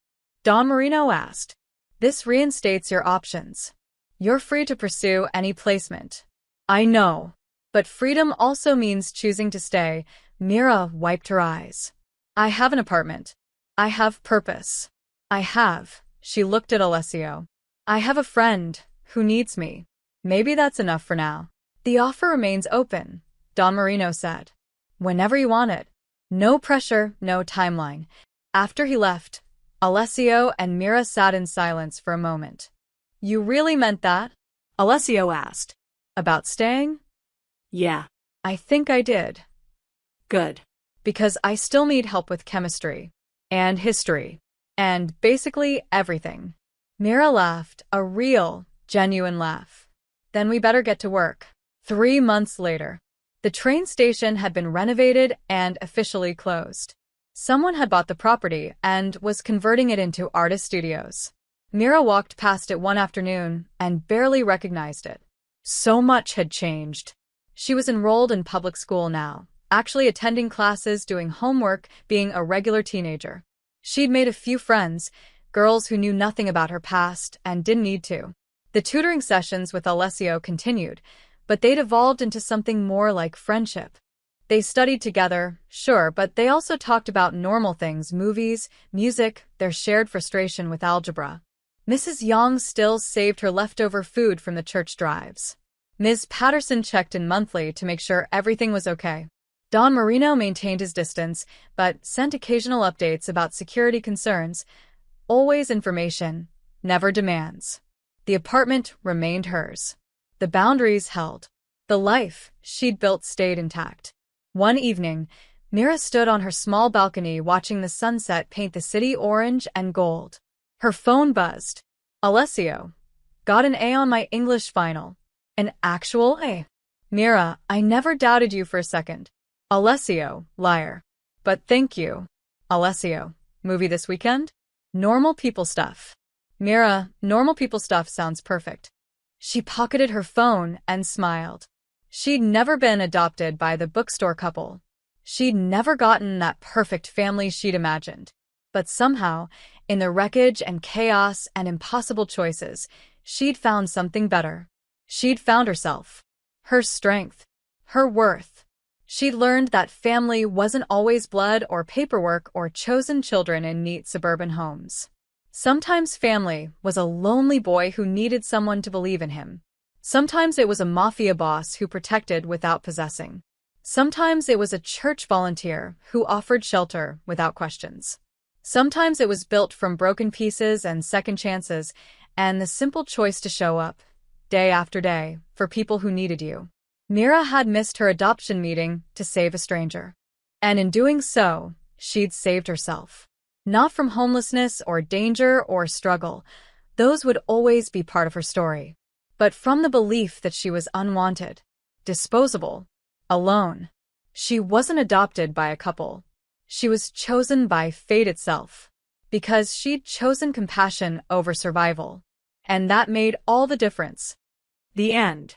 Don Marino asked. This reinstates your options. You're free to pursue any placement. I know. But freedom also means choosing to stay. Mira wiped her eyes. I have an apartment. I have purpose. She looked at Alessio. I have a friend who needs me. Maybe that's enough for now. The offer remains open, Don Marino said. Whenever you want it. No pressure, no timeline. After he left, Alessio and Mira sat in silence for a moment. You really meant that? Alessio asked. About staying? Yeah. I think I did. Good. Because I still need help with chemistry. And history. And basically everything. Mira laughed, a real, genuine laugh. Then we better get to work. 3 months later. The train station had been renovated and officially closed. Someone had bought the property and was converting it into artist studios. Mira walked past it one afternoon and barely recognized it. So much had changed. She was enrolled in public school now, actually attending classes, doing homework, being a regular teenager. She'd made a few friends, girls who knew nothing about her past and didn't need to. The tutoring sessions with Alessio continued, but they'd evolved into something more like friendship. They studied together, sure, but they also talked about normal things, movies, music, their shared frustration with algebra. Mrs. Yang still saved her leftover food from the church drives. Ms. Patterson checked in monthly to make sure everything was okay. Don Marino maintained his distance, but sent occasional updates about security concerns. Always information, never demands. The apartment remained hers. The boundaries held. The life she'd built stayed intact. One evening, Mira stood on her small balcony watching the sunset paint the city orange and gold. Her phone buzzed. Alessio. Got an A on my English final. An actual A. Mira, I never doubted you for a second. Alessio, liar. But thank you. Alessio, movie this weekend? Normal people stuff. Mira, normal people stuff sounds perfect. She pocketed her phone and smiled. She'd never been adopted by the bookstore couple. She'd never gotten that perfect family she'd imagined. But somehow, in the wreckage and chaos and impossible choices, she'd found something better. She'd found herself. Her strength. Her worth. She'd learned that family wasn't always blood or paperwork or chosen children in neat suburban homes. Sometimes family was a lonely boy who needed someone to believe in him. Sometimes it was a mafia boss who protected without possessing. Sometimes it was a church volunteer who offered shelter without questions. Sometimes it was built from broken pieces and second chances and the simple choice to show up, day after day, for people who needed you. Mira had missed her adoption meeting to save a stranger. And in doing so, she'd saved herself. Not from homelessness or danger or struggle. Those would always be part of her story. But from the belief that she was unwanted, disposable, alone. She wasn't adopted by a couple. She was chosen by fate itself. Because she'd chosen compassion over survival. And that made all the difference. The end.